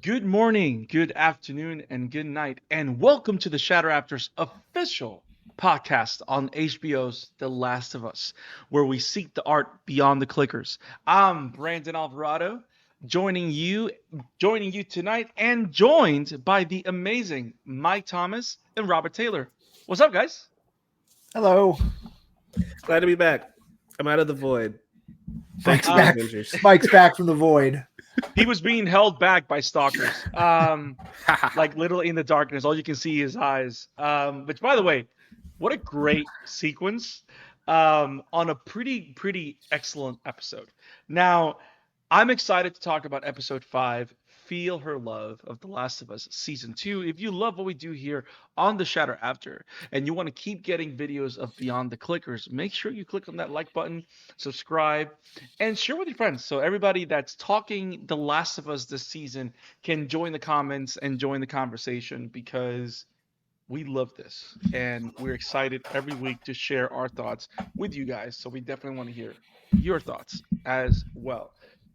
Good morning, good afternoon, and good night, and welcome to the Shadow Raptors official podcast on HBO's The Last of Us, where we seek the art beyond the clickers. I'm Brandon Alvarado, joining you tonight, and joined by the amazing Mike Thomas and Robert Taylor. What's up, guys? Hello. Glad to be back. I'm out of the void. Thanks Mike's to the back. Avengers. Mike's back from the void. He was being held back by stalkers. Like literally in the darkness, all you can see is eyes. Which, by the way, what a great sequence on a pretty excellent episode. Now, I'm excited to talk about episode 5, Feel Her Love of The Last of Us season 2. If you love what we do here on the Shadow After and you want to keep getting videos of Beyond the Clickers, make sure you click on that like button, subscribe, and share with your friends so everybody that's talking The Last of Us this season can join the comments and join the conversation because we love this and we're excited every week to share our thoughts with you guys. So we definitely want to hear your thoughts as well.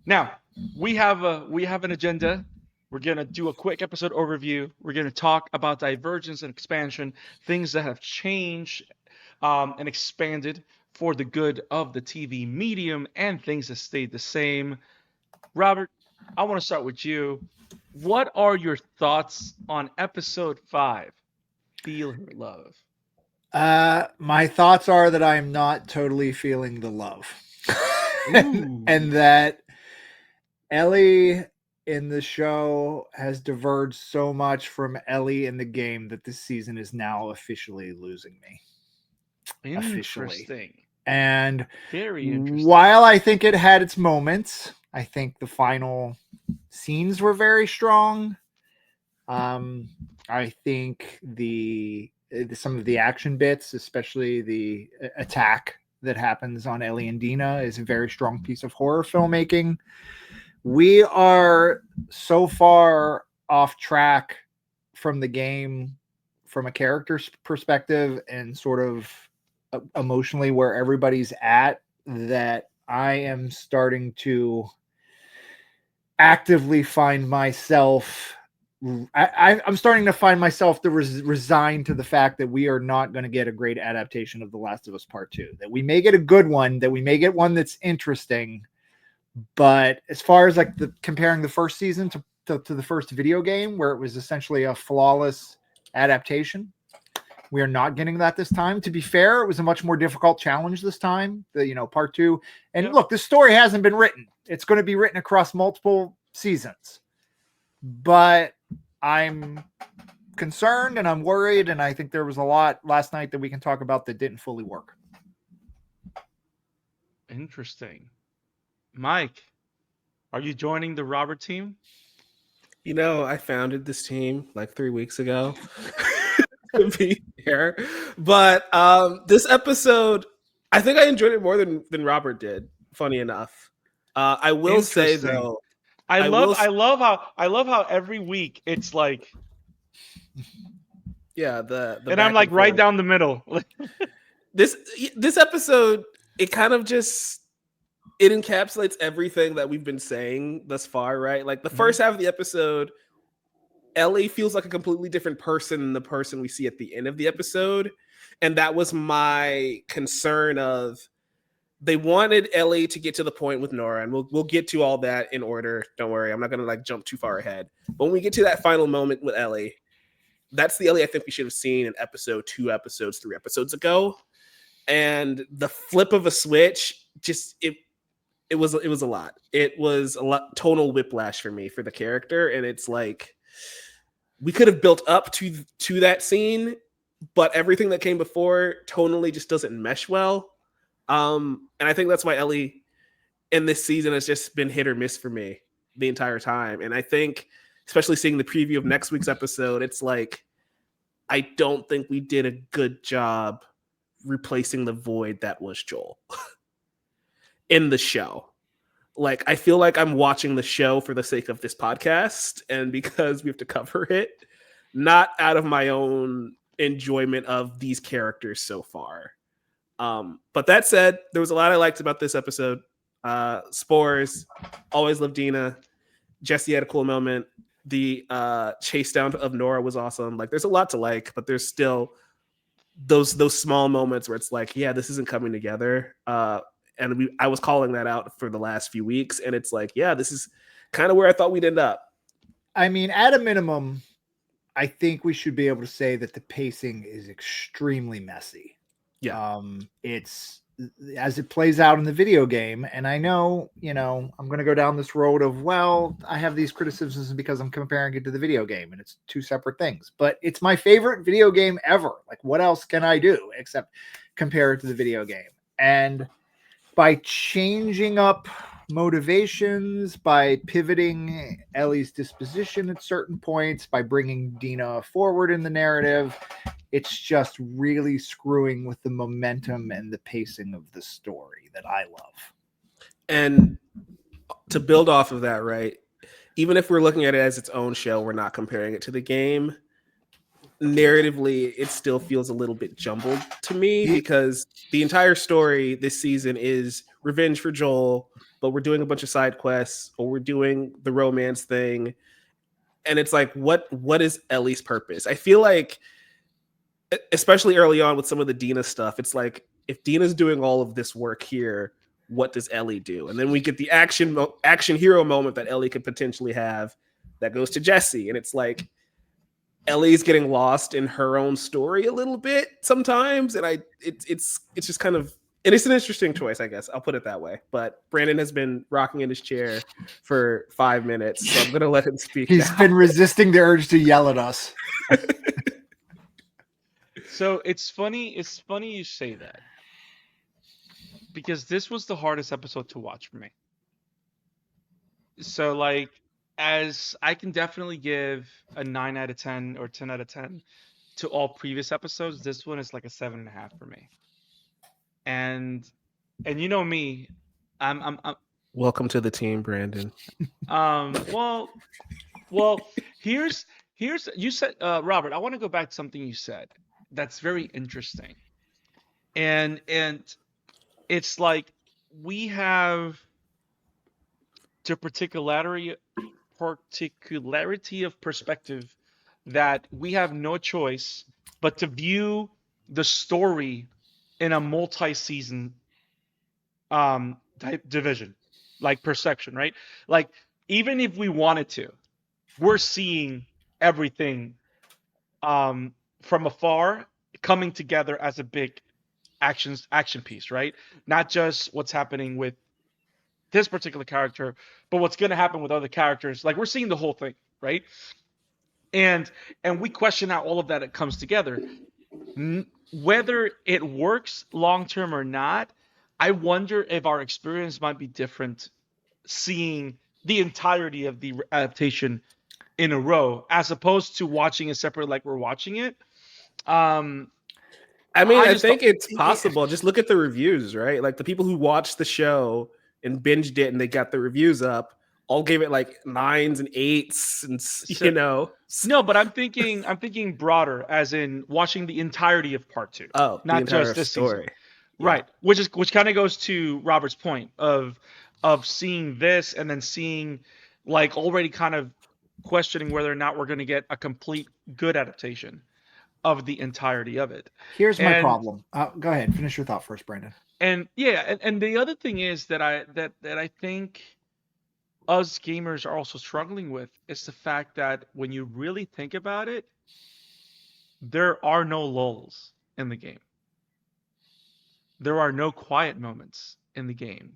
Now, we have an agenda. We're gonna do a quick episode overview. We're gonna talk about divergence and expansion, things that have changed and expanded for the good of the TV medium, and things that stayed the same. Robert, I want to start with you. What are your thoughts on episode 5? Feel Her Love. My thoughts are that I'm not totally feeling the love. Ooh. And that Ellie in the show has diverged so much from Ellie in the game that this season is now officially losing me. Officially. Interesting. And Very interesting. while I think it had its moments, I think the final scenes were very strong. I think some of the action bits, especially the attack that happens on Ellie and Dina, is a very strong piece of horror filmmaking. We are so far off track from the game from a character's perspective and sort of emotionally where everybody's at that I am starting to actively find myself I'm starting to find myself resigned to the fact that we are not going to get a great adaptation of The Last of Us Part 2. That we may get a good one, that we may get one that's interesting, but as far as like comparing the first season to the first video game, where it was essentially a flawless adaptation, we are not getting that this time. To be fair, it was a much more difficult challenge this time. Part 2. And Look, this story hasn't been written. It's going to be written across multiple seasons. But I'm concerned and I'm worried, and I think there was a lot last night that we can talk about that didn't fully work. Interesting. Mike, are you joining the Robert team? You know, I founded this team like 3 weeks ago to be here. But this episode, I think I enjoyed it more than Robert did, funny enough. I will say though, I love how every week it's like, yeah, the and I'm like right down the middle. this episode, it kind of just it encapsulates everything that we've been saying thus far, right? Like the first half of the episode, Ellie feels like a completely different person than the person we see at the end of the episode. And that was my concern of they wanted Ellie to get to the point with Nora, and we'll get to all that in order. Don't worry, I'm not gonna like jump too far ahead. But when we get to that final moment with Ellie, that's the Ellie I think we should have seen in episode 2 episodes, 3 episodes ago. And the flip of a switch, just it was a lot. It was a lot tonal whiplash for me for the character, and it's like we could have built up to that scene, but everything that came before tonally just doesn't mesh well. And I think that's why Ellie in this season has just been hit or miss for me the entire time. And I think, especially seeing the preview of next week's episode, it's like I don't think we did a good job replacing the void that was Joel in the show. Like, I feel like I'm watching the show for the sake of this podcast and because we have to cover it, not out of my own enjoyment of these characters so far. But that said, there was a lot I liked about this episode. Spores, always love Dina. Jesse had a cool moment. The chase down of Nora was awesome. Like, there's a lot to like, but there's still those small moments where it's like, yeah, this isn't coming together. And I was calling that out for the last few weeks, and it's like, yeah, this is kind of where I thought we'd end up. I mean, at a minimum, I think we should be able to say that the pacing is extremely messy. Yeah. It's as it plays out in the video game. And I know, I'm going to go down this road of, well, I have these criticisms because I'm comparing it to the video game and it's two separate things, but it's my favorite video game ever. Like, what else can I do except compare it to the video game? And by changing up motivations, by pivoting Ellie's disposition at certain points, by bringing Dina forward in the narrative, it's just really screwing with the momentum and the pacing of the story that I love. And to build off of that, right, even if we're looking at it as its own show, we're not comparing it to the game. Narratively, it still feels a little bit jumbled to me because the entire story this season is revenge for Joel, but we're doing a bunch of side quests, or we're doing the romance thing. And it's like, what is Ellie's purpose? I feel like, especially early on with some of the Dina stuff, it's like, if Dina's doing all of this work here, what does Ellie do? And then we get the action hero moment that Ellie could potentially have that goes to Jesse. And it's like, Ellie's getting lost in her own story a little bit sometimes. And it's just kind of, and it's an interesting choice, I guess. I'll put it that way. But Brandon has been rocking in his chair for 5 minutes, so I'm going to let him speak. He's been resisting the urge to yell at us. So it's funny you say that, because this was the hardest episode to watch for me. So, like, as I can definitely give a 9 out of 10 or 10 out of 10 to all previous episodes, this one is like a 7.5 for me. And you know me, I'm Welcome to the team, Brandon. well, here's you said, Robert, I want to go back to something you said that's very interesting. And it's like, we have the particularity of perspective that we have no choice but to view the story in a multi-season division, like per section, right? Like, even if we wanted to, we're seeing everything from afar coming together as a big action piece, right? Not just what's happening with this particular character, but what's going to happen with other characters. Like, we're seeing the whole thing, right? And we question how all of that it comes together. Whether it works long term or not, I wonder if our experience might be different seeing the entirety of the adaptation in a row, as opposed to watching it separate like we're watching it. I mean, I think it's possible. Just look at the reviews, right? Like, the people who watched the show and binged it and they got the reviews up all gave it like 9s and 8s, and So, no, but I'm thinking broader, as in watching the entirety of part 2. Oh, not just this story. Season. Yeah. Right. Which kind of goes to Robert's point of seeing this and then seeing, like, already kind of questioning whether or not we're going to get a complete good adaptation of the entirety of it. Here's my problem. Go ahead, finish your thought first, Brandon. And yeah, and the other thing is that I think us gamers are also struggling with is the fact that when you really think about it, there are no lulls in the game. There are no quiet moments in the game.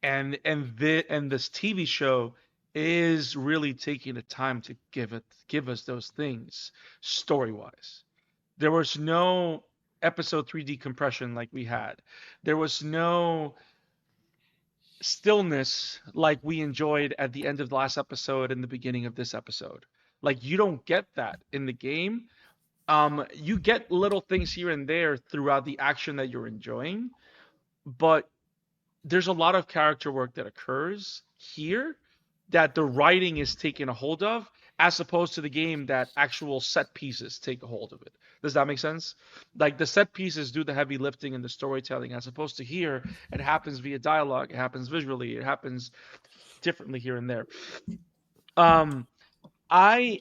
And this TV show is really taking the time to give us those things story-wise. There was no episode 3 decompression like we had. There was no stillness like we enjoyed at the end of the last episode and the beginning of this episode. Like, you don't get that in the game. You get little things here and there throughout the action that you're enjoying, but there's a lot of character work that occurs here that the writing is taking a hold of, as opposed to the game that actual set pieces take a hold of it. Does that make sense? Like, the set pieces do the heavy lifting and the storytelling, as opposed to here, it happens via dialogue, it happens visually, it happens differently here and there. I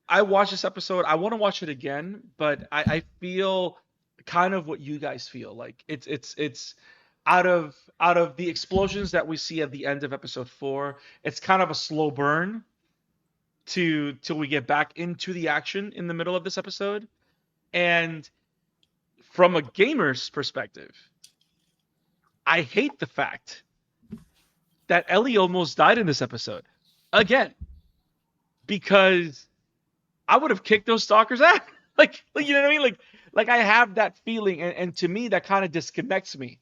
watched this episode. I want to watch it again, but I feel kind of what you guys feel. Like it's out of the explosions that we see at the end of episode 4, it's kind of a slow burn to till we get back into the action in the middle of this episode. And from a gamer's perspective, I hate the fact that Ellie almost died in this episode again, because I would have kicked those stalkers out. Like you know what I mean? Like I have that feeling, and to me that kind of disconnects me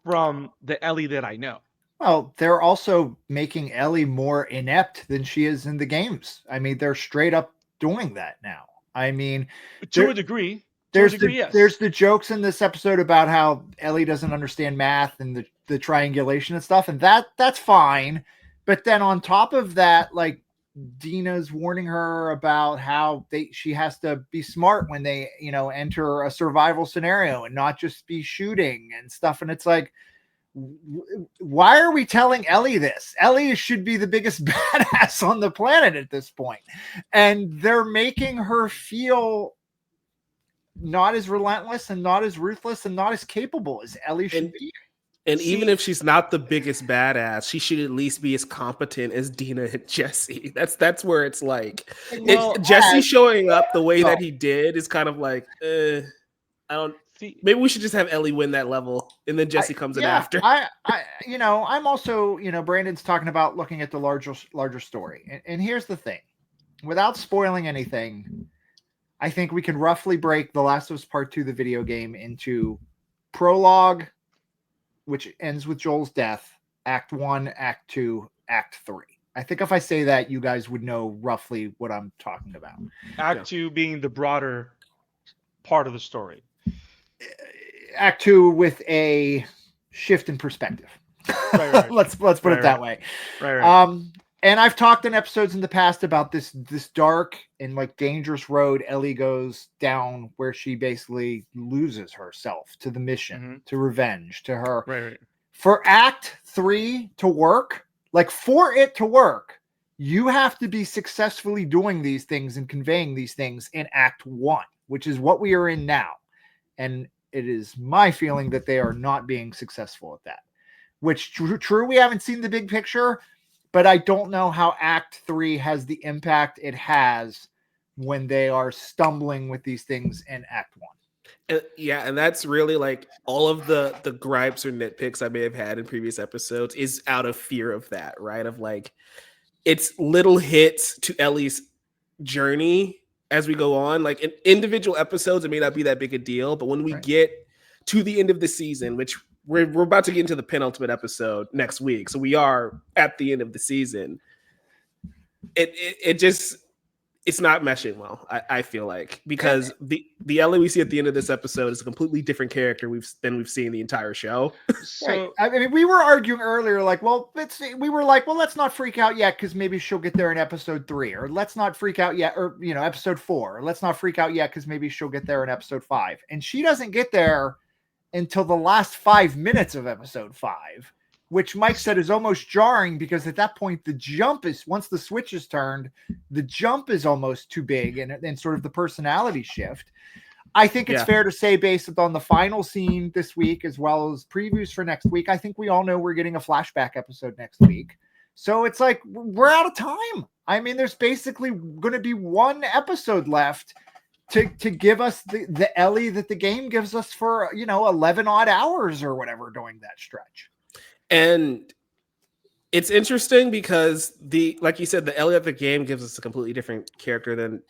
from the Ellie that I know. Well, they're also making Ellie more inept than she is in the games. I mean, they're straight up doing that now. I mean, To a degree. To a there's degree, yes. there's the jokes in this episode about how Ellie doesn't understand math and the triangulation and stuff, and that's fine. But then on top of that, like, Dina's warning her about how she has to be smart when they, enter a survival scenario and not just be shooting and stuff. And it's like, why are we telling Ellie this? Ellie should be the biggest badass on the planet at this point. And they're making her feel not as relentless and not as ruthless and not as capable as Ellie should be. And even if she's not the biggest badass, she should at least be as competent as Dina and Jesse. That's where it's like, Jesse showing up the way that he did is kind of like, I don't. Maybe we should just have Ellie win that level, and then Jesse comes in after. I'm also, Brandon's talking about looking at the larger story, and here's the thing: without spoiling anything, I think we can roughly break The Last of Us Part 2, the video game, into prologue, which ends with Joel's death, Act 1, Act 2, Act 3. I think if I say that, you guys would know roughly what I'm talking about. Act 2 being the broader part of the story. Act 2 with a shift in perspective. Right. let's put it that way. Right. And I've talked in episodes in the past about this dark and like dangerous road Ellie goes down, where she basically loses herself to the mission, to revenge, to her. Right. For Act 3 to work, like for it to work, you have to be successfully doing these things and conveying these things in Act 1, which is what we are in now. And it is my feeling that they are not being successful at that. Which, true, we haven't seen the big picture, but I don't know how Act 3 has the impact it has when they are stumbling with these things in Act 1. And that's really like all of the gripes or nitpicks I may have had in previous episodes is out of fear of that, right? Of like, it's little hits to Ellie's journey as we go on. Like in individual episodes, it may not be that big a deal, but when we get to the end of the season, which we're about to get into the penultimate episode next week, so we are at the end of the season, it just, it's not meshing well, I feel like, because the Ellie we see at the end of this episode is a completely different character than we've seen the entire show. So I mean, we were arguing earlier, like, let's not freak out yet because maybe she'll get there in episode 3, or let's not freak out yet, or episode 4, or let's not freak out yet because maybe she'll get there in episode 5, and she doesn't get there until the last 5 minutes of episode 5. Which Mike said is almost jarring, because at that point, the jump is, once the switch is turned, the jump is almost too big, and sort of the personality shift. I think it's fair to say, based on the final scene this week, as well as previews for next week, I think we all know we're getting a flashback episode next week. So it's like, we're out of time. I mean, there's basically going to be one episode left to give us the Ellie that the game gives us for, 11 odd hours or whatever during that stretch. And it's interesting because like you said, the Ellie of the game gives us a completely different character than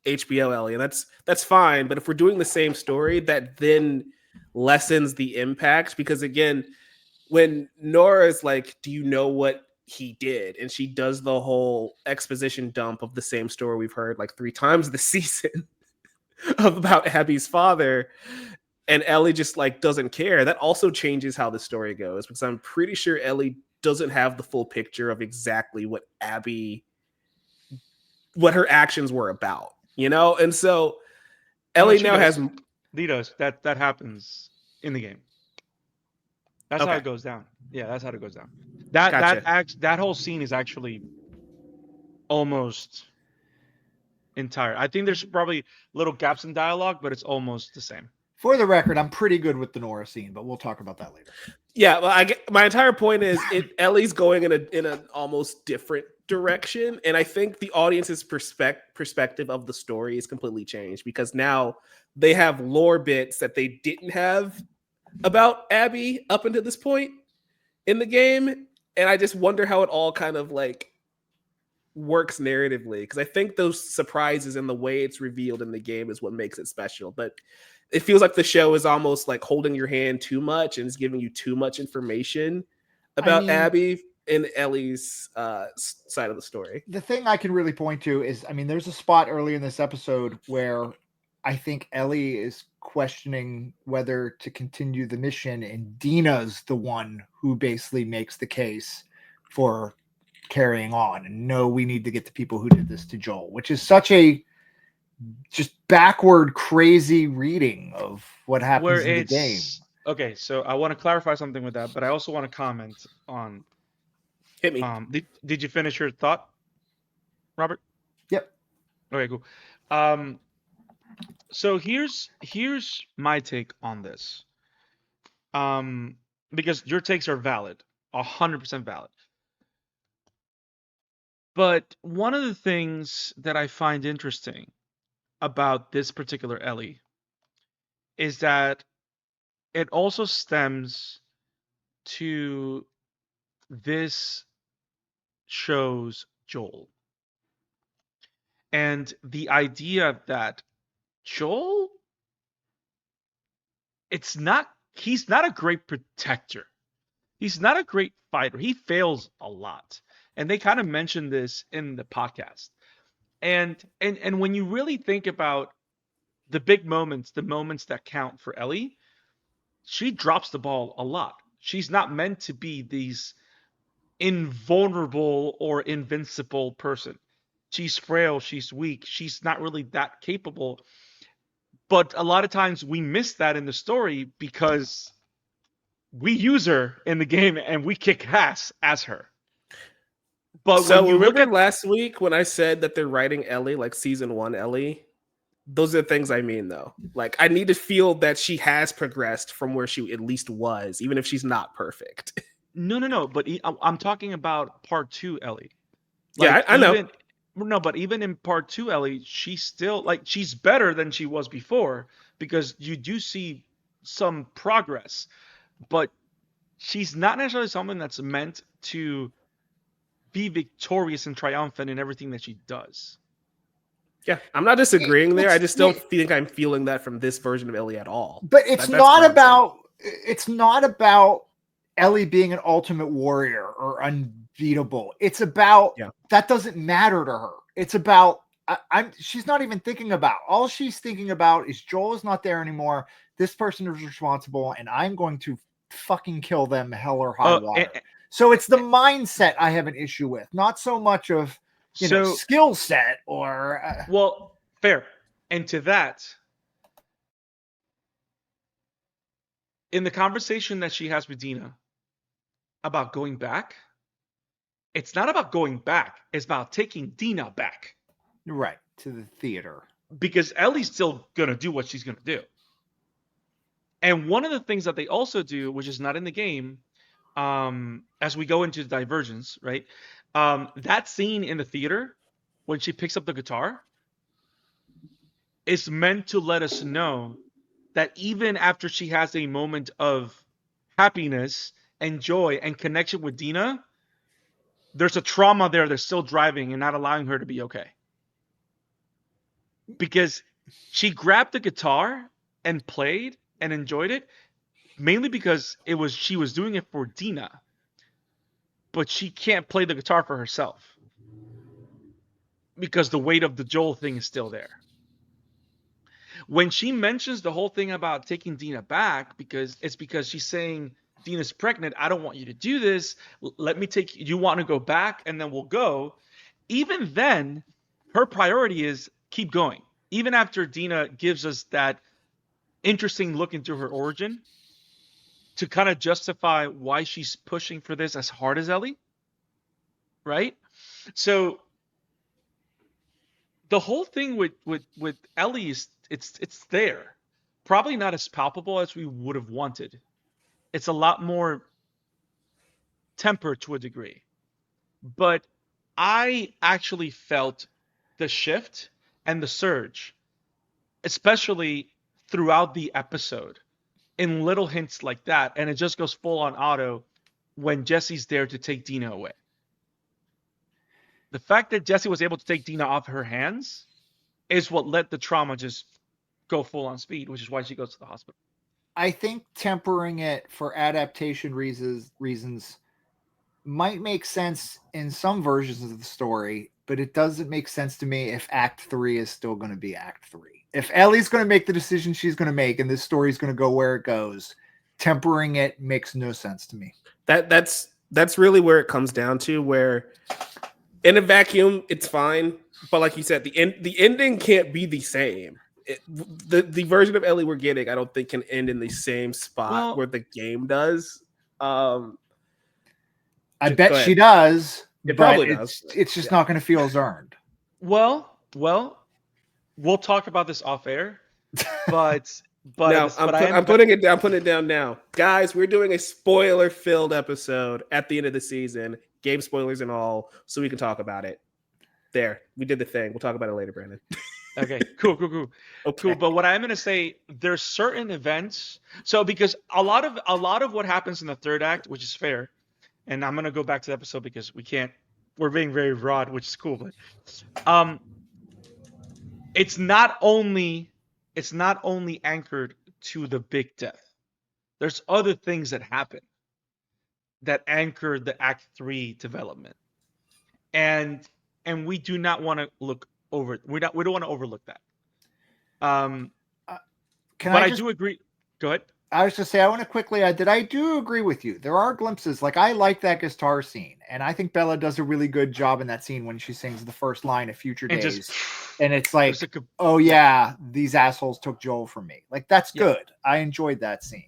HBO Ellie, and that's fine. But if we're doing the same story, that then lessens the impact, because again, when Nora is like, "Do you know what he did?" and she does the whole exposition dump of the same story we've heard like 3 times this season about Abby's father. And Ellie just like doesn't care. That also changes how the story goes, because I'm pretty sure Ellie doesn't have the full picture of exactly what her actions were about, And so Ellie now has Litos. That happens in the game. That's how it goes down. Yeah, that's how it goes down. That whole scene is actually almost entire. I think there's probably little gaps in dialogue, but it's almost the same. For the record, I'm pretty good with the Nora scene, but we'll talk about that later. Yeah, well, my entire point is Ellie's going in an almost different direction, and I think the audience's perspective of the story is completely changed because now they have lore bits that they didn't have about Abby up until this point in the game, and I just wonder how it all kind of like works narratively because I think those surprises and the way it's revealed in the game is what makes it special. But it feels like the show is almost like holding your hand too much and is giving you too much information about Abby and Ellie's side of the story. The thing I can really point to is, there's a spot early in this episode where I think Ellie is questioning whether to continue the mission, and Dina's the one who basically makes the case for carrying on. And no, we need to get the people who did this to Joel, which is such a just backward, crazy reading of what happens in the game. Okay, so I want to clarify something with that, but I also want to comment on. Hit me. Did you finish your thought, Robert? Yep. Okay, cool. So here's my take on this. Because your takes are valid, 100% valid. But one of the things that I find interesting about this particular Ellie is that it also stems to this show's Joel. And the idea that Joel, he's not a great protector. He's not a great fighter. He fails a lot. And they kind of mentioned this in the podcast. And when you really think about the big moments, the moments that count for Ellie, she drops the ball a lot. She's not meant to be these invulnerable or invincible person. She's frail, she's weak, she's not really that capable. But a lot of times we miss that in the story because we use her in the game and we kick ass as her. But so when you remember last week when I said that they're writing Ellie like season 1 Ellie? Those are the things I mean, though. Like, I need to feel that she has progressed from where she at least was, even if she's not perfect. No. But I'm talking about part 2 Ellie. Like, yeah, I know. No, but even in part 2 Ellie, she's still she's better than she was before because you do see some progress, but she's not necessarily someone that's meant to be victorious and triumphant in everything that she does. Yeah, I'm not disagreeing there. I just don't think I'm feeling that from this version of Ellie at all. But it's not about Ellie being an ultimate warrior or unbeatable. It's about that doesn't matter to her. It's about she's not even thinking about. All she's thinking about is Joel is not there anymore. This person is responsible, and I'm going to fucking kill them, hell or high water. So it's the mindset I have an issue with, not so much of skill set or well, fair. And to that, in the conversation that she has with Dina about going back, it's not about going back. It's about taking Dina back. Right, to the theater. Because Ellie's still going to do what she's going to do. And one of the things that they also do, which is not in the game, as we go into the divergence, right? That scene in the theater when she picks up the guitar is meant to let us know that even after she has a moment of happiness and joy and connection with Dina, there's a trauma there that's still driving and not allowing her to be okay. Because she grabbed the guitar and played and enjoyed it mainly because she was doing it for Dina, but she can't play the guitar for herself because the weight of the Joel thing is still there. When she mentions the whole thing about taking Dina back, because she's saying Dina's pregnant, I don't want you to do this. Let me take you. Want to go back, and then we'll go. Even then, her priority is keep going. Even after Dina gives us that interesting look into her origin to kind of justify why she's pushing for this as hard as Ellie, right? So the whole thing with Ellie is it's there. Probably not as palpable as we would have wanted. It's a lot more tempered to a degree. But I actually felt the shift and the surge, especially throughout the episode, in little hints like that, and it just goes full on auto when Jesse's there to take Dina away. The fact that Jesse was able to take Dina off her hands is what let the trauma just go full on speed, which is why she goes to the hospital. I think tempering it for adaptation reasons might make sense in some versions of the story, but it doesn't make sense to me if Act 3 is still going to be Act 3. If Ellie's going to make the decision she's going to make and this story's going to go where it goes, tempering it makes no sense to me. That's really where it comes down to, where in a vacuum it's fine, but like you said, the ending can't be the same. The version of Ellie we're getting, I don't think can end in the same spot where the game does. I bet she does. It probably does. It's just not going to feel as earned. Well, we'll talk about this off air, but no, I'm putting it down. I'm putting it down now, guys. We're doing a spoiler-filled episode at the end of the season, game spoilers and all, so we can talk about it. There, we did the thing. We'll talk about it later, Brandon. Okay, cool. Okay. Cool. But what I'm going to say, there's certain events. So because a lot of what happens in the third act, which is fair, and I'm going to go back to the episode because we're being very broad, which is cool. But it's not only anchored to the big death. There's other things that happen that anchor the Act 3 development, and we do not want to look over. We don't want to overlook that. I do agree. Go ahead. I was just say I want to quickly add that I do agree with you. There are glimpses. Like I like that guitar scene, and I think Bella does a really good job in that scene when she sings the first line of Future Days, and it's like, oh yeah, these assholes took Joel from me. Like that's good. I enjoyed that scene,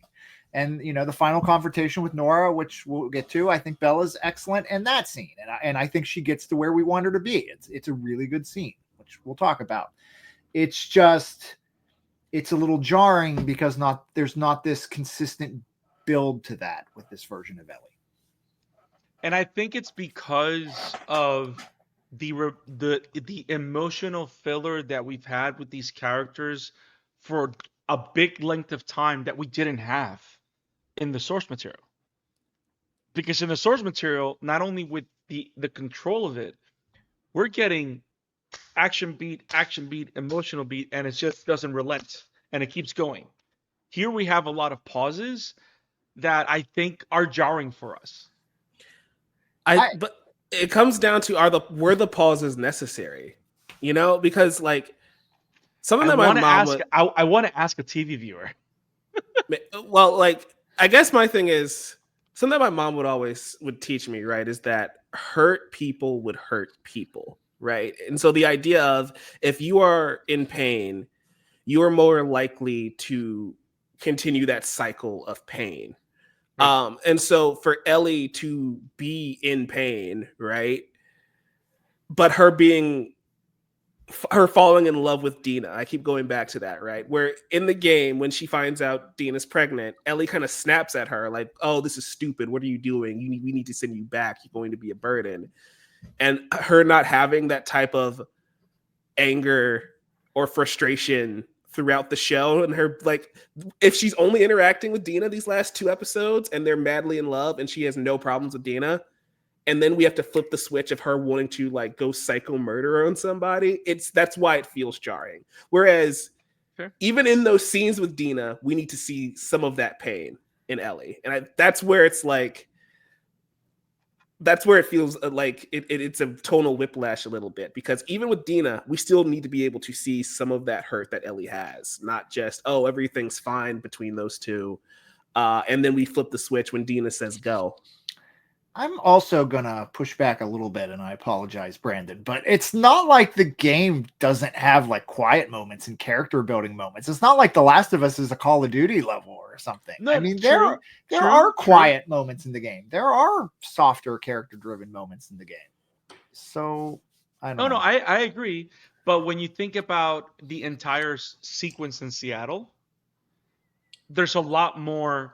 and the final confrontation with Nora, which we'll get to. I think Bella's excellent in that scene, and I think she gets to where we want her to be. It's a really good scene, which we'll talk about. It's just. It's a little jarring because there's not this consistent build to that with this version of Ellie. And I think it's because of the emotional filler that we've had with these characters for a big length of time that we didn't have in the source material. Because in the source material, not only with the control of it, we're getting action beat, emotional beat, and it just doesn't relent, and it keeps going. Here we have a lot of pauses that I think are jarring for us. But it comes down to were the pauses necessary? Because like some of them I want to ask a TV viewer. Well, like I guess my thing is something my mom would teach me, right, is that hurt people would hurt people. Right. And so the idea of if you are in pain, you are more likely to continue that cycle of pain. Right. And so for Ellie to be in pain, right, but her falling in love with Dina, I keep going back to that, right, where in the game, when she finds out Dina's pregnant, Ellie kind of snaps at her like, oh, this is stupid. What are you doing? We need to send you back. You're going to be a burden. And her not having that type of anger or frustration throughout the show, and her like, if she's only interacting with Dina these last 2 episodes and they're madly in love and she has no problems with Dina, and then we have to flip the switch of her wanting to like go psycho murder on somebody, that's why it feels jarring. Whereas even in those scenes with Dina, we need to see some of that pain in Ellie, and that's where it's like. That's where it feels like it's a tonal whiplash a little bit, because even with Dina, we still need to be able to see some of that hurt that Ellie has, not just, oh, everything's fine between those two. And then we flip the switch when Dina says go. I'm also going to push back a little bit, and I apologize, Brandon, but it's not like the game doesn't have like quiet moments and character building moments. It's not like The Last of Us is a Call of Duty level or something. No, I mean, there are quiet moments in the game. There are softer character driven moments in the game. So I don't know. I agree. But when you think about the entire sequence in Seattle, there's a lot more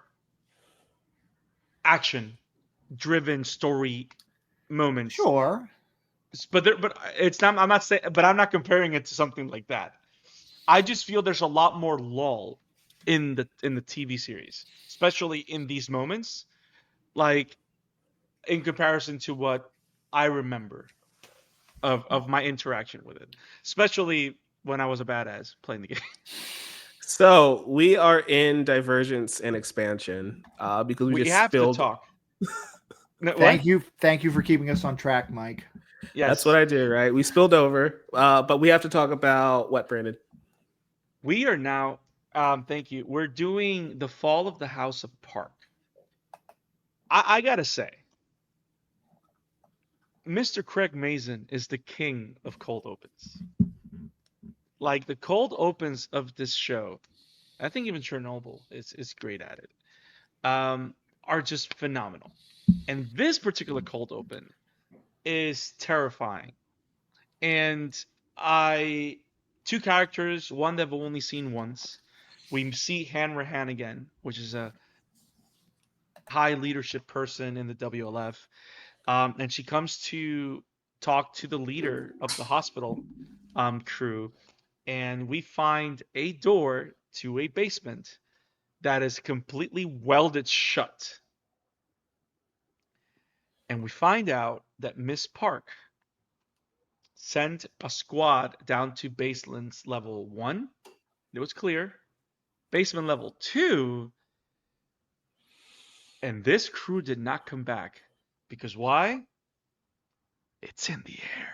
action-driven story moments. Sure. But it's not. I'm not saying. But I'm not comparing it to something like that. I just feel there's a lot more lull in the TV series, especially in these moments, like in comparison to what I remember of my interaction with it, especially when I was a badass playing the game. So we are in divergence and expansion because we We just have to spilled. talk. No, what? Thank you for keeping us on track, Mike. Yes, That's what I do, right? We spilled over, but we have to talk about what, Brandon? we are now. Thank you. We're doing the fall of the House of Park. I gotta say, Mr. Craig Mazin is the king of cold opens. Like the cold opens of this show, I think even Chernobyl is great at it. Are just phenomenal. And this particular cold open is terrifying. And I two characters, one that I've only seen once. We see Hanrahan again, which is a high leadership person in the WLF. And she comes to talk to the leader of the hospital crew, and we find a door to a basement that is completely welded shut. And we find out that Miss Park sent a squad down to basement's level 1. It was clear. Basement level 2, and this crew did not come back. Because why? It's in the air.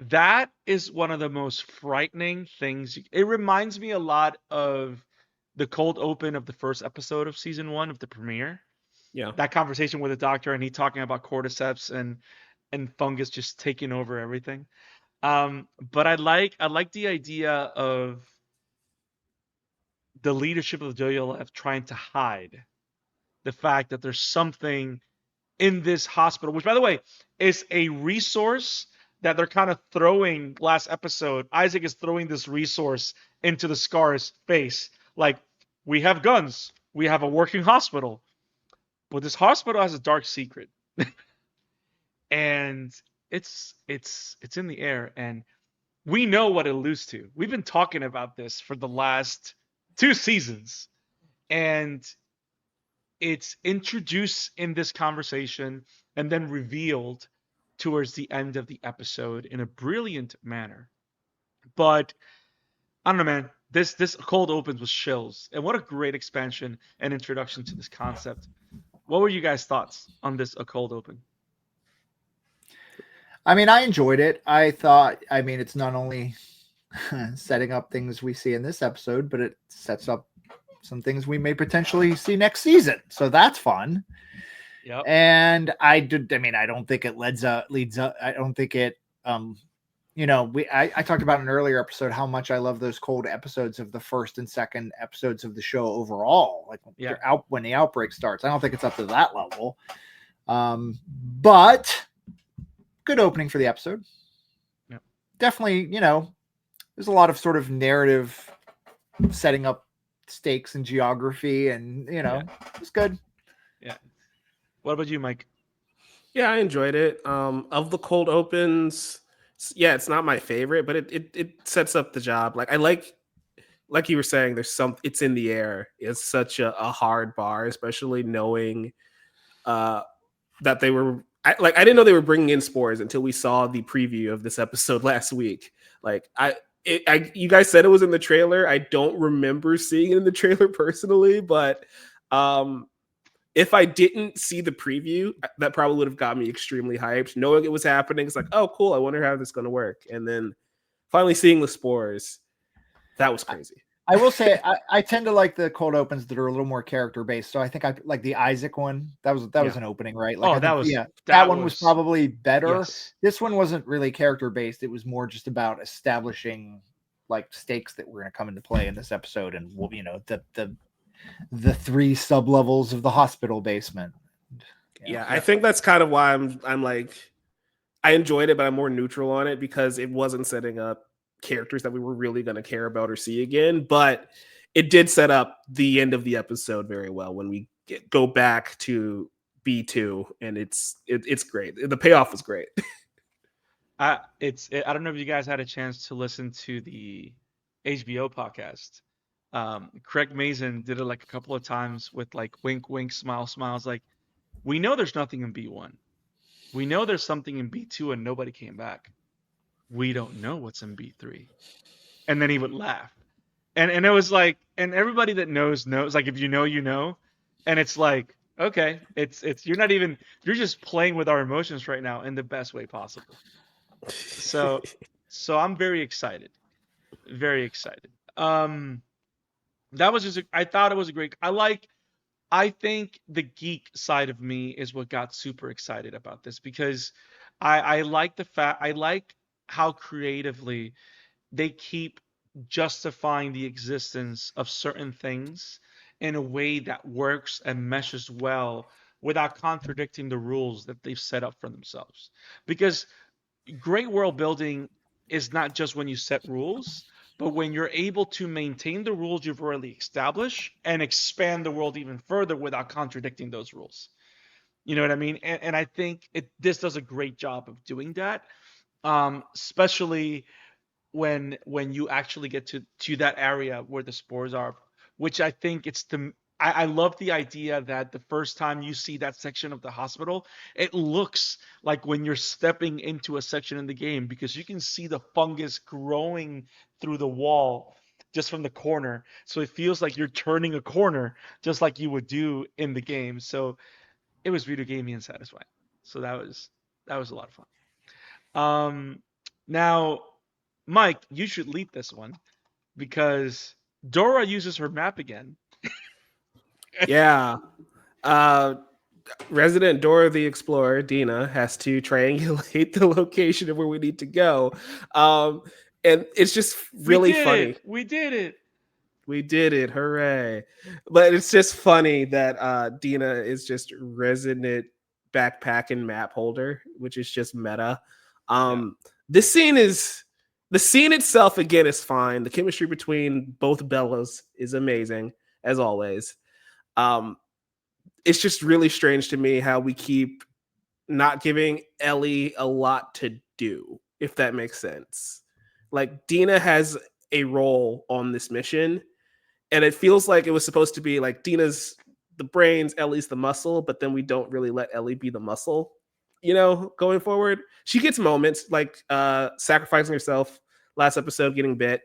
That is one of the most frightening things. It reminds me a lot of the cold open of the first episode of season 1 of the premiere. Yeah. That conversation with the doctor and he talking about cordyceps and fungus just taking over everything. But I like the idea of the leadership of the WLF trying to hide the fact that there's something in this hospital, which by the way is a resource that they're kind of throwing. Last episode, Isaac is throwing this resource into the Scar's face. Like, we have guns, we have a working hospital, but this hospital has a dark secret. And it's in the air, and we know what it alludes to. We've been talking about this for the last 2 seasons, and it's introduced in this conversation and then revealed towards the end of the episode in a brilliant manner. But I don't know, man. This cold opens with chills, and what a great expansion and introduction to this concept. What were you guys' thoughts on this a cold open? I mean, I enjoyed it. I thought, I mean, it's not only setting up things we see in this episode, but it sets up some things we may potentially see next season. So that's fun. Yep. And I don't think it leads up. I don't think it, I talked about in an earlier episode how much I love those cold episodes of the first and second episodes of the show overall. Like when the outbreak starts, I don't think it's up to that level. But good opening for the episode. Yep. Definitely, there's a lot of sort of narrative setting up stakes and geography, and it's good. Yeah. What about you, Mike? Yeah, I enjoyed it. Of the cold opens, yeah, it's not my favorite, but it sets up the job. Like I like you were saying, it's in the air. It's such a hard bar, especially knowing that they were. I didn't know they were bringing in spores until we saw the preview of this episode last week. Like you guys said it was in the trailer. I don't remember seeing it in the trailer personally, but if I didn't see the preview, that probably would have got me extremely hyped. Knowing it was happening, it's like, oh, cool. I wonder how this is going to work. And then finally seeing the spores, that was crazy. I will say I tend to like the cold opens that are a little more character based. So I think I like the Isaac one. That was an opening, right? Like, that one was probably better. Yes. This one wasn't really character based. It was more just about establishing like stakes that were going to come into play in this episode, and the 3 sub levels of the hospital basement. Yeah, I think that's kind of why I'm like, I enjoyed it, but I'm more neutral on it because it wasn't setting up characters that we were really going to care about or see again. But it did set up the end of the episode very well when we go back to B2, and it's great. The payoff is great. I don't know if you guys had a chance to listen to the HBO podcast. Craig Mazin did it like a couple of times with like wink, wink, smile, smiles. Like, we know there's nothing in B1. We know there's something in B2 and nobody came back. We don't know what's in B3. And then he would laugh. And it was like, and everybody that knows, like, if you know, you know. And it's like, okay, it's you're just playing with our emotions right now in the best way possible. So I'm very excited. Very excited. That was just I thought it was a great I think the geek side of me is what got super excited about this because I like the fact I like how creatively they keep justifying the existence of certain things in a way that works and meshes well without contradicting the rules that they've set up for themselves. Because great world building is not just when you set rules, but when you're able to maintain the rules you've already established and expand the world even further without contradicting those rules. You know what I mean? And I think this does a great job of doing that, especially when you actually get to that area where the spores are, which I think I love the idea that the first time you see that section of the hospital, it looks like when you're stepping into a section in the game because you can see the fungus growing through the wall just from the corner. So it feels like you're turning a corner just like you would do in the game. So it was video gamey and satisfying. So that was a lot of fun. Now, Mike, you should lead this one because Dora uses her map again. Yeah. Resident Dora the Explorer, Dina, has to triangulate the location of where we need to go. And it's just really funny. We did it. We did it. Hooray. But it's just funny that Dina is just resident backpack and map holder, which is just meta. The scene itself again is fine. The chemistry between both Bellas is amazing, as always. It's just really strange to me how we keep not giving Ellie a lot to do, if that makes sense. Like, Dina has a role on this mission, and it feels like it was supposed to be like Dina's the brains, Ellie's the muscle, but then we don't really let Ellie be the muscle, going forward. She gets moments like sacrificing herself last episode, getting bit,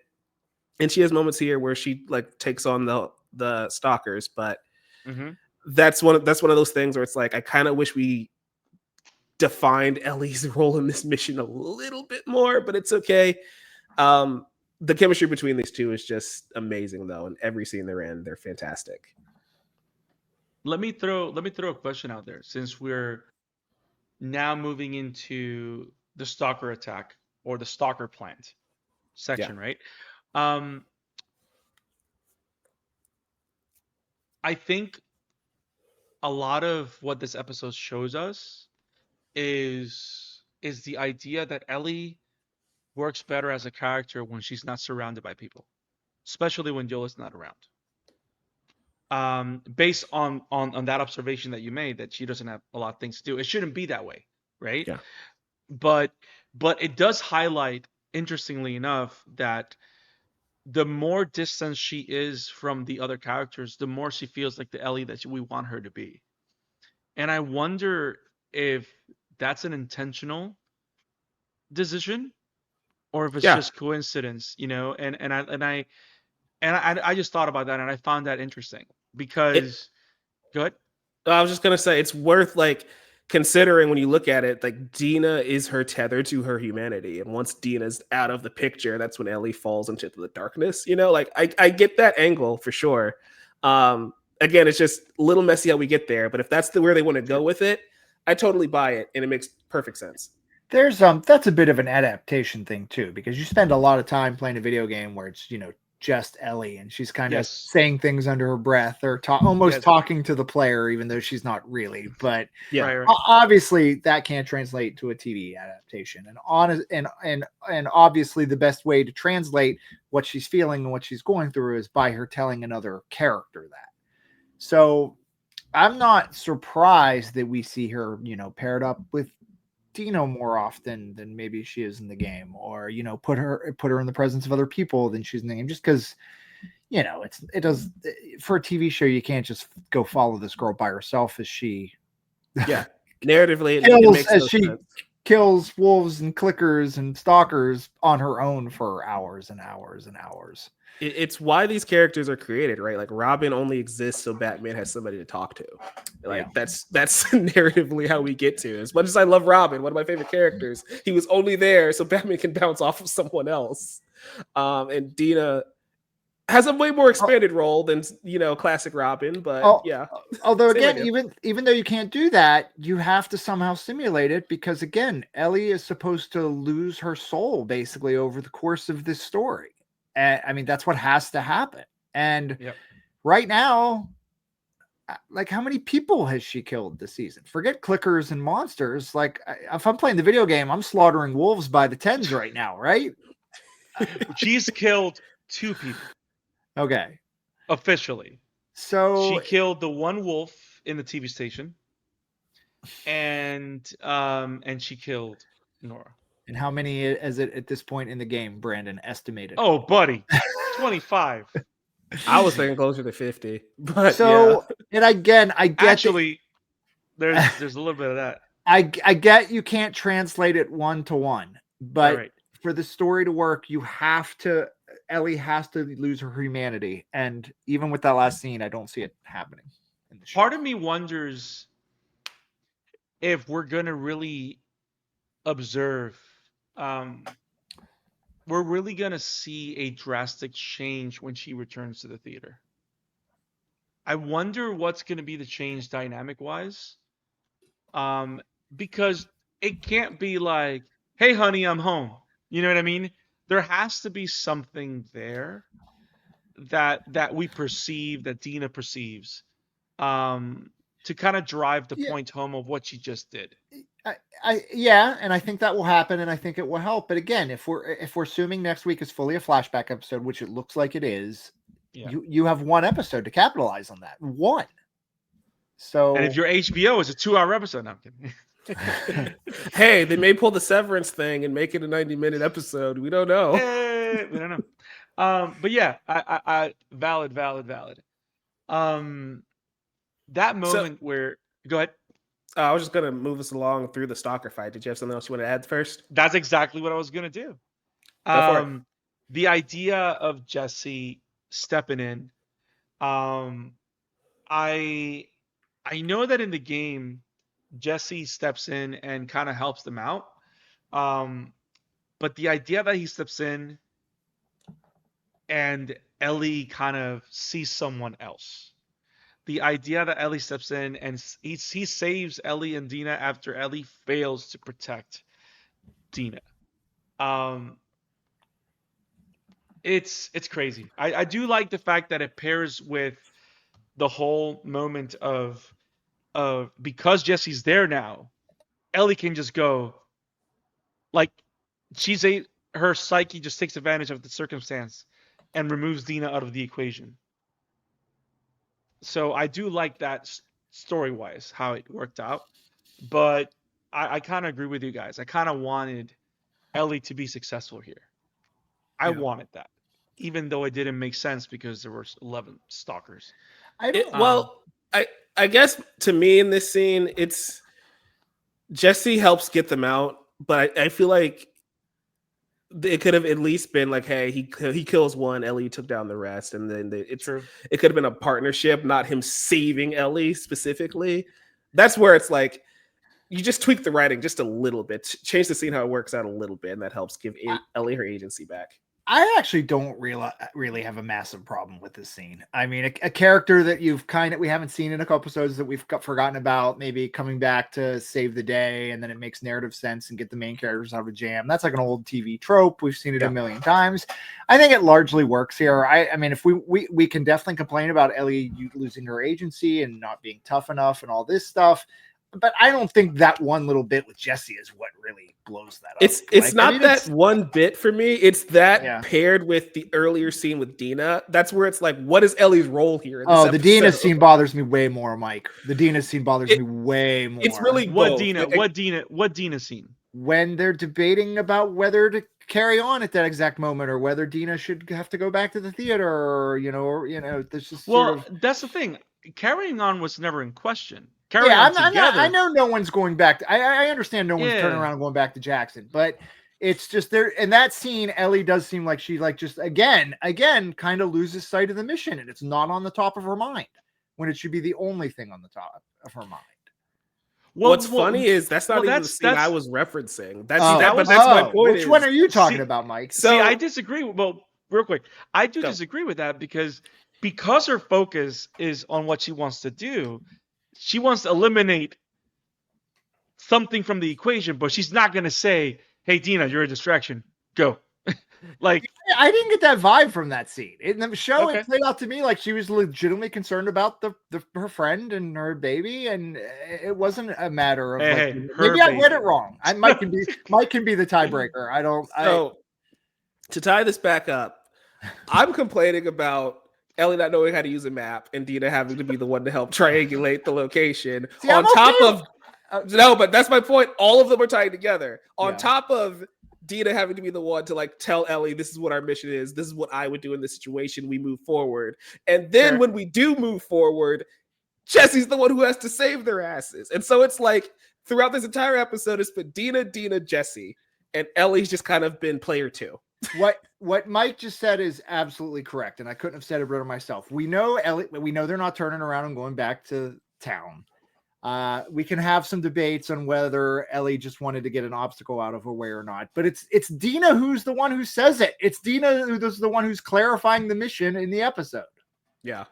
and she has moments here where she like takes on the stalkers, but that's one of those things where it's like I kind of wish we defined Ellie's role in this mission a little bit more, but it's okay. The chemistry between these two is just amazing, though, and every scene they're in, they're fantastic. Let me throw a question out there, since we're now moving into the stalker attack or the stalker plant section, right? I think a lot of what this episode shows us is the idea that Ellie works better as a character when she's not surrounded by people, especially when Joel is not around. Based on that observation that you made, that she doesn't have a lot of things to do. It shouldn't be that way, right? Yeah. But it does highlight, interestingly enough, that the more distant she is from the other characters, the more she feels like the Ellie that we want her to be. And I wonder if that's an intentional decision or if it's just coincidence, and I just thought about that and I found that interesting because go ahead. I was just gonna say it's worth like considering when you look at it, like Dina is her tether to her humanity, and once Dina's out of the picture, that's when Ellie falls into the darkness. Like I get that angle for sure. Again, it's just a little messy how we get there, but if that's where they want to go with it, I totally buy it, and it makes perfect sense. There's that's a bit of an adaptation thing too, because you spend a lot of time playing a video game where it's just Ellie, and she's kind of Yes. saying things under her breath or almost Yes. talking to the player, even though she's not really. But Yeah. Right. obviously that can't translate to a TV adaptation, and obviously the best way to translate what she's feeling and what she's going through is by her telling another character that. So I'm not surprised that we see her, paired up with Dino more often than maybe she is in the game, or put her in the presence of other people than she's in the game, just because it does for a TV show. You can't just go follow this girl by herself as she narratively kills wolves and clickers and stalkers on her own for hours and hours and hours. It's why these characters are created, right? Like Robin only exists so Batman has somebody to talk to. Like that's narratively how we get to. As much as I love Robin, one of my favorite characters, he was only there so Batman can bounce off of someone else. And Dina has a way more expanded role than classic Robin, but Although again, even though you can't do that, you have to somehow simulate it, because again, Ellie is supposed to lose her soul basically over the course of this story. And I mean, that's what has to happen. And right now, like, how many people has she killed this season? Forget clickers and monsters. Like, if I'm playing the video game, I'm slaughtering wolves by the tens right now, right? She's killed 2 people. Okay. Officially. So she killed the one wolf in the TV station, and she killed Nora. And how many is it at this point in the game, Brandon, estimated? Oh, buddy. 25. I was thinking closer to 50. But and again, I get actually there's a little bit of that. I get you can't translate it 1-to-1, but for the story to work, Ellie has to lose her humanity. And even with that last scene, I don't see it happening in the show. Part of me wonders if we're gonna really observe, we're really gonna see a drastic change when she returns to the theater. I wonder what's gonna be the change dynamic wise, because it can't be like, "Hey, honey, I'm home." You know what I mean? There has to be something there that we perceive, that Dina perceives, to kind of drive the point home of what she just did. And I think that will happen, and I think it will help. But again, if we're assuming next week is fully a flashback episode, which it looks like it is, you have one episode to capitalize on that. One. So, and if your HBO is a 2-hour episode, no, I'm kidding. Hey, they may pull the Severance thing and make it a 90-minute episode. We don't know. We don't know. But yeah, I valid. That moment where, go ahead. I was just gonna move us along through the stalker fight. Did you have something else you want to add first? That's exactly what I was gonna do. Go for it. The idea of Jesse stepping in. I know that in the game, Jesse steps in and kind of helps them out. But the idea that he steps in and Ellie kind of sees someone else. The idea that Ellie steps in and he saves Ellie and Dina after Ellie fails to protect Dina. It's crazy. I do like the fact that it pairs with the whole moment of because Jesse's there now, Ellie can just go, like, her psyche just takes advantage of the circumstance and removes Dina out of the equation. So I do like that story-wise, how it worked out. But I kind of agree with you guys. I kind of wanted Ellie to be successful here. I wanted that, even though it didn't make sense because there were 11 stalkers. I guess to me in this scene, it's Jesse helps get them out, but I feel like it could have at least been like, hey, he kills one, Ellie took down the rest, and then it could have been a partnership, not him saving Ellie specifically. That's where it's like you just tweak the writing just a little bit, change the scene how it works out a little bit, and that helps give Ellie her agency back. I actually don't really have a massive problem with this scene. I mean, a character that we haven't seen in a couple episodes that we've forgotten about, maybe coming back to save the day, and then it makes narrative sense and get the main characters out of a jam. That's like an old TV trope. We've seen it a million times. I think it largely works here. I mean, if we can definitely complain about Ellie losing her agency and not being tough enough and all this stuff. But I don't think that one little bit with Jesse is what really blows that up. It's not that one bit for me. It's that paired with the earlier scene with Dina. That's where it's like, what is Ellie's role here? The Dina scene bothers me way more, Mike. The Dina scene bothers me way more. It's really what Dina scene? When they're debating about whether to carry on at that exact moment, or whether Dina should have to go back to the theater, or there's just that's the thing. Carrying on was never in question. I know no one's going back. I understand no one's turning around and going back to Jackson, but it's just there in that scene. Ellie does seem like she just again kind of loses sight of the mission, and it's not on the top of her mind when it should be the only thing on the top of her mind. What's funny is that's not even the scene I was referencing. That's my point. Which one are you talking about, Mike? So I disagree. Well, real quick, I do disagree with that because her focus is on what she wants to do. She wants to eliminate something from the equation, but she's not going to say, "Hey, Dina, you're a distraction. Go." Like, I didn't get that vibe from that scene. In the show, it played out to me like she was legitimately concerned about her friend and her baby, and it wasn't a matter of maybe I read it wrong. Mike can be the tiebreaker. So to tie this back up, I'm complaining about Ellie not knowing how to use a map and Dina having to be the one to help triangulate the location. But that's my point. All of them are tied together. On top of Dina having to be the one to like tell Ellie, this is what our mission is. This is what I would do in this situation. We move forward. And then when we do move forward, Jesse's the one who has to save their asses. And so it's like throughout this entire episode, it's been Dina, Jesse, and Ellie's just kind of been player two. What Mike just said is absolutely correct, and I couldn't have said it better myself. We know Ellie. We know they're not turning around and going back to town. We can have some debates on whether Ellie just wanted to get an obstacle out of her way or not. But it's Dina who's the one who says it. It's Dina who's the one who's clarifying the mission in the episode. Yeah,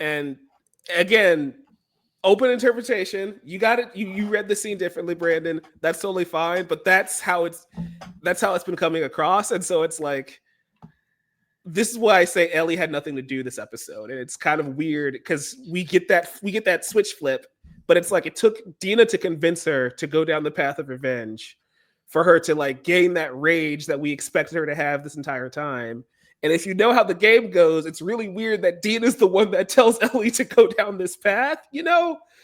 and again, open interpretation. You got it. You read the scene differently, Brandon. That's totally fine. But that's how it's been coming across. And so it's like, this is why I say Ellie had nothing to do this episode. And it's kind of weird because we get that switch flip, but it's like it took Dina to convince her to go down the path of revenge for her to like gain that rage that we expected her to have this entire time. And if you know how the game goes, it's really weird that Dina's the one that tells Ellie to go down this path,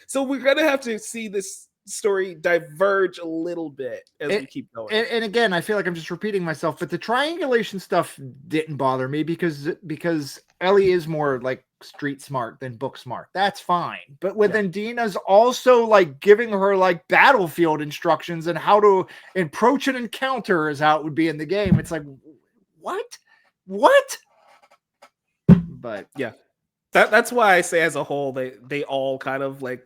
So we're going to have to see this story diverge a little bit as we keep going. And again, I feel like I'm just repeating myself, but the triangulation stuff didn't bother me because Ellie is more like street smart than book smart. That's fine. But then Dina's also like giving her like battlefield instructions and how to approach an encounter is how it would be in the game. It's like, what? But yeah, that's why I say as a whole they all kind of like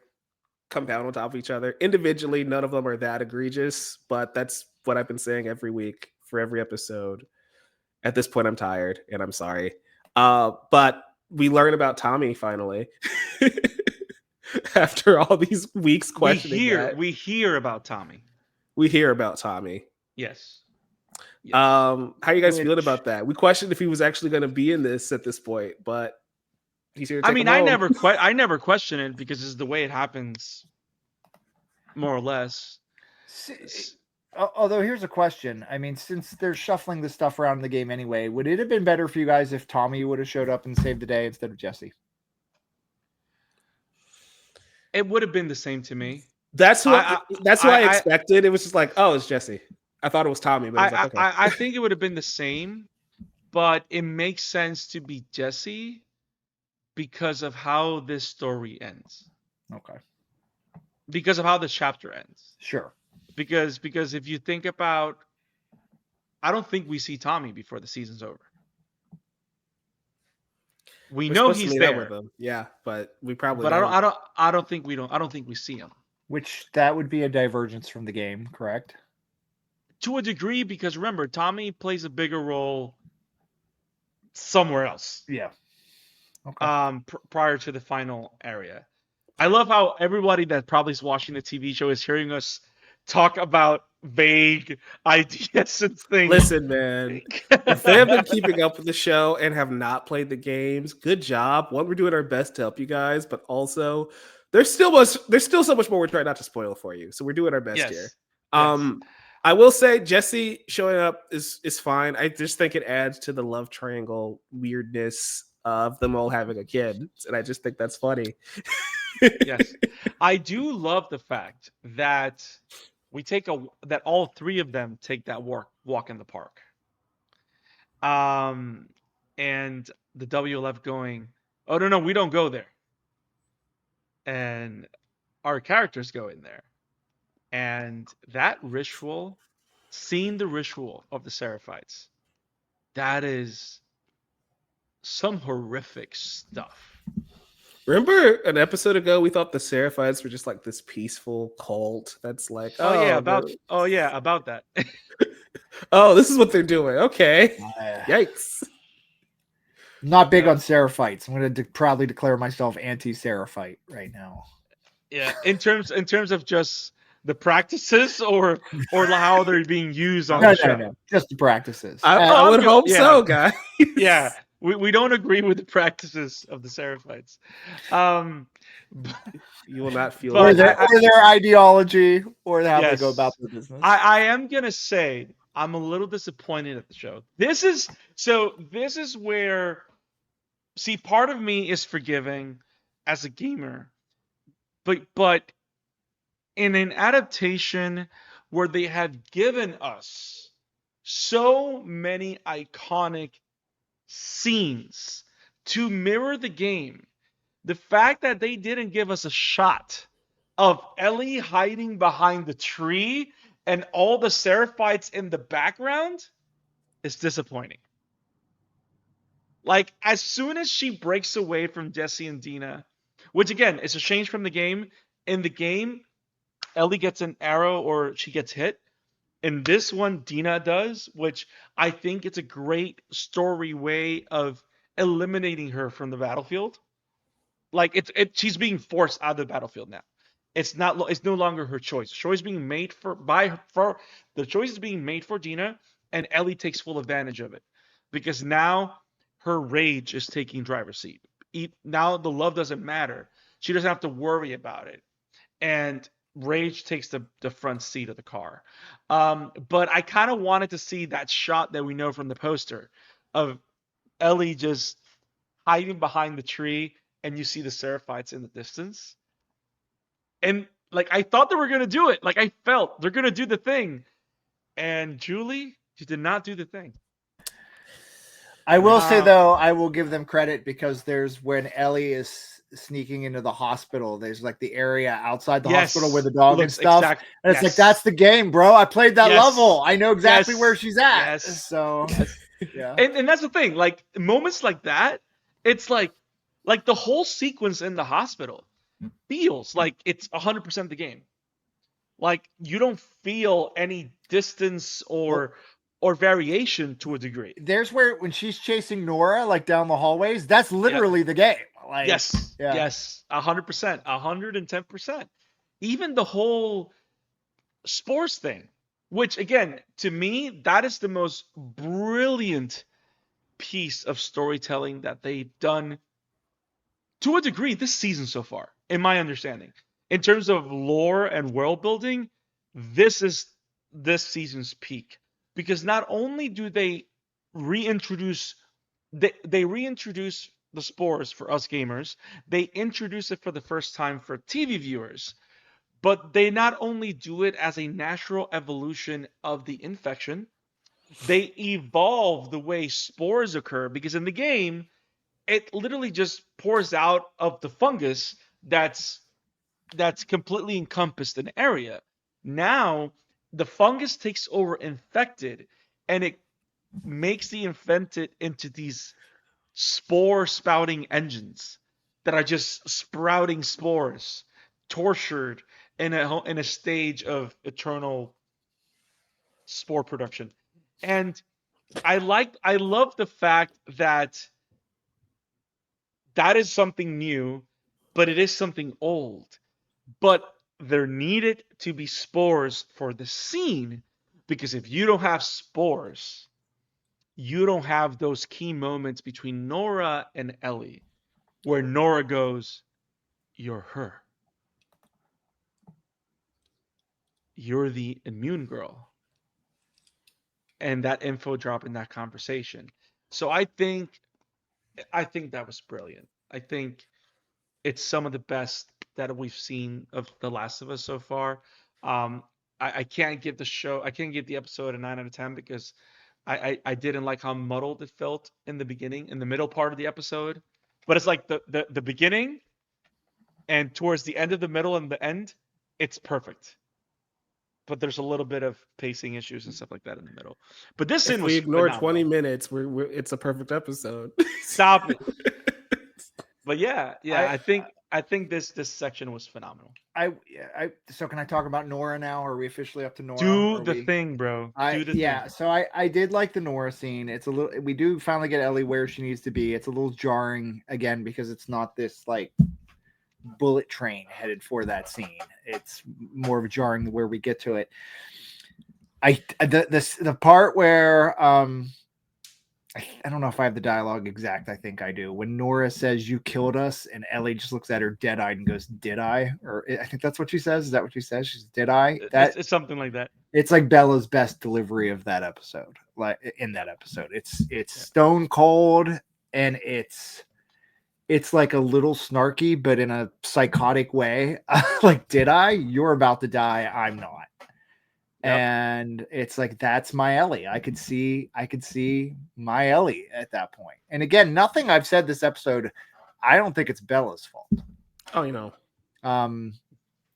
compound on top of each other. Individually, none of them are that egregious, but that's what I've been saying every week for every episode. At this point, I'm tired and I'm sorry. But we learn about Tommy finally. After all these weeks questioning we hear about Tommy. Yes. How are you guys feeling about that? We questioned if he was actually going to be in this at this point, but he's here to take him home. I never question it because it's the way it happens, more or less. Although here's a question. I mean, since they're shuffling this stuff around in the game anyway, would it have been better for you guys if Tommy would have showed up and saved the day instead of Jesse? It would have been the same to me. That's what I expected. It was just like, oh, it's Jesse. I thought it was Tommy, but I think it would have been the same, but it makes sense to be Jesse because of how this story ends. Okay. Because of how the chapter ends. Sure. Because if you think about, I don't think we see Tommy before the season's over. We're know he's there with him. Yeah, but we probably. But I don't think we see him. Which that would be a divergence from the game, correct? to a degree, because remember, Tommy plays a bigger role somewhere else. Yeah. Okay. Prior to the final area. I love how everybody that probably is watching the TV show is hearing us talk about vague ideas and things. Listen, man, if they have been keeping up with the show and have not played the games, good job. One, we're doing our best to help you guys, but also there's still so much more we're trying not to spoil for you. So we're doing our best here. Yes. I will say Jesse showing up is fine. I just think it adds to the love triangle weirdness of them all having a kid, and I just think that's funny. Yes. I do love the fact that that all three of them take that walk in the park. And the W left going, oh no, we don't go there. And our characters go in there. And that ritual, seeing the ritual of the Seraphites, that is some horrific stuff. Remember an episode ago, we thought the Seraphites were just like this peaceful cult that's like, about that. Oh, this is what they're doing. Okay. Yikes. Not big on Seraphites. I'm going to proudly declare myself anti-Seraphite right now. Yeah, in terms of just the practices or how they're being used on the show. No, just the practices. I would hope so, guys. Yeah, we don't agree with the practices of the Seraphites. You will not feel or their ideology or how they go about their business. I am gonna say I'm a little disappointed at the show. This is where, see, part of me is forgiving as a gamer, but in an adaptation where they have given us so many iconic scenes to mirror the game, the fact that they didn't give us a shot of Ellie hiding behind the tree and all the Seraphites in the background is disappointing. Like, as soon as she breaks away from Jesse and Dina, which again is a change from the game. In the game, Ellie gets an arrow or she gets hit. In this one, Dina does, which I think it's a great story way of eliminating her from the battlefield. Like, she's being forced out of the battlefield now. It's no longer her choice. The choice being made the choice is being made for Dina, and Ellie takes full advantage of it because now her rage is taking driver's seat. Now the love doesn't matter. She doesn't have to worry about it, and rage takes the front seat of the car. But I kind of wanted to see that shot that we know from the poster of Ellie just hiding behind the tree, and you see the Seraphites in the distance. And like, I thought they were gonna do it. Like, I felt they're gonna do the thing. And Julie, she did not do the thing. I will say though, I will give them credit because there's when Ellie is sneaking into the hospital. There's like the area outside the hospital where the dog and stuff. And it's like, that's the game, bro. I played that level. I know exactly where she's at. Yes. So yeah. And that's the thing. Like, moments like that, it's like the whole sequence in the hospital feels like it's 100% the game. Like, you don't feel any distance or variation to a degree. There's where when she's chasing Nora like down the hallways, that's literally the game. Like, yes, 100%, 110%. Even the whole spores thing, which again, to me, that is the most brilliant piece of storytelling that they've done to a degree this season so far, in my understanding. In terms of lore and world building, this is this season's peak. Because not only do they reintroduce the spores for us gamers, they introduce it for the first time for TV viewers, but they not only do it as a natural evolution of the infection, they evolve the way spores occur, because in the game, it literally just pours out of the fungus that's completely encompassed an area. Now, the fungus takes over infected, and it makes the infected into these spore spouting engines that are just sprouting spores, tortured in a stage of eternal spore production. And I love the fact that is something new, but it is something old. But there needed to be spores for the scene, because if you don't have spores, you don't have those key moments between Nora and Ellie where Nora goes, "You're her. You're the immune girl." And that info drop in that conversation. So I think that was brilliant. I think it's some of the best that we've seen of The Last of Us so far. Um, I can't give the episode a 9 out of 10 because I didn't like how muddled it felt in the beginning, in the middle part of the episode. But it's like the beginning and towards the end of the middle and the end, it's perfect. But there's a little bit of pacing issues and stuff like that in the middle. But this scene If was we ignore phenomenal. 20 minutes, it's a perfect episode. Stop it. But yeah, I think this section was phenomenal. So can I talk about Nora now? Are we officially up to Nora? Do the thing, bro. Do the thing. So I did like the Nora scene. It's a little, we do finally get Ellie where she needs to be. It's a little jarring again because it's not this like bullet train headed for that scene. It's more of a jarring where we get to it. The part where I don't know if I have the dialogue exact. I think I do. When Nora says, "You killed us," and Ellie just looks at her dead-eyed and goes, "Did I?" Or I think that's what she says. Is that what she says? She's, "Did I?" It's something like that. It's like Bella's best delivery of that episode. Like in that episode, it's stone cold, and it's like a little snarky, but in a psychotic way. Like, "Did I? You're about to die. I'm not." Yep. And it's like, that's my Ellie. I could see my Ellie at that point. And again, nothing I've said this episode, I don't think it's Bella's fault. Oh, you know.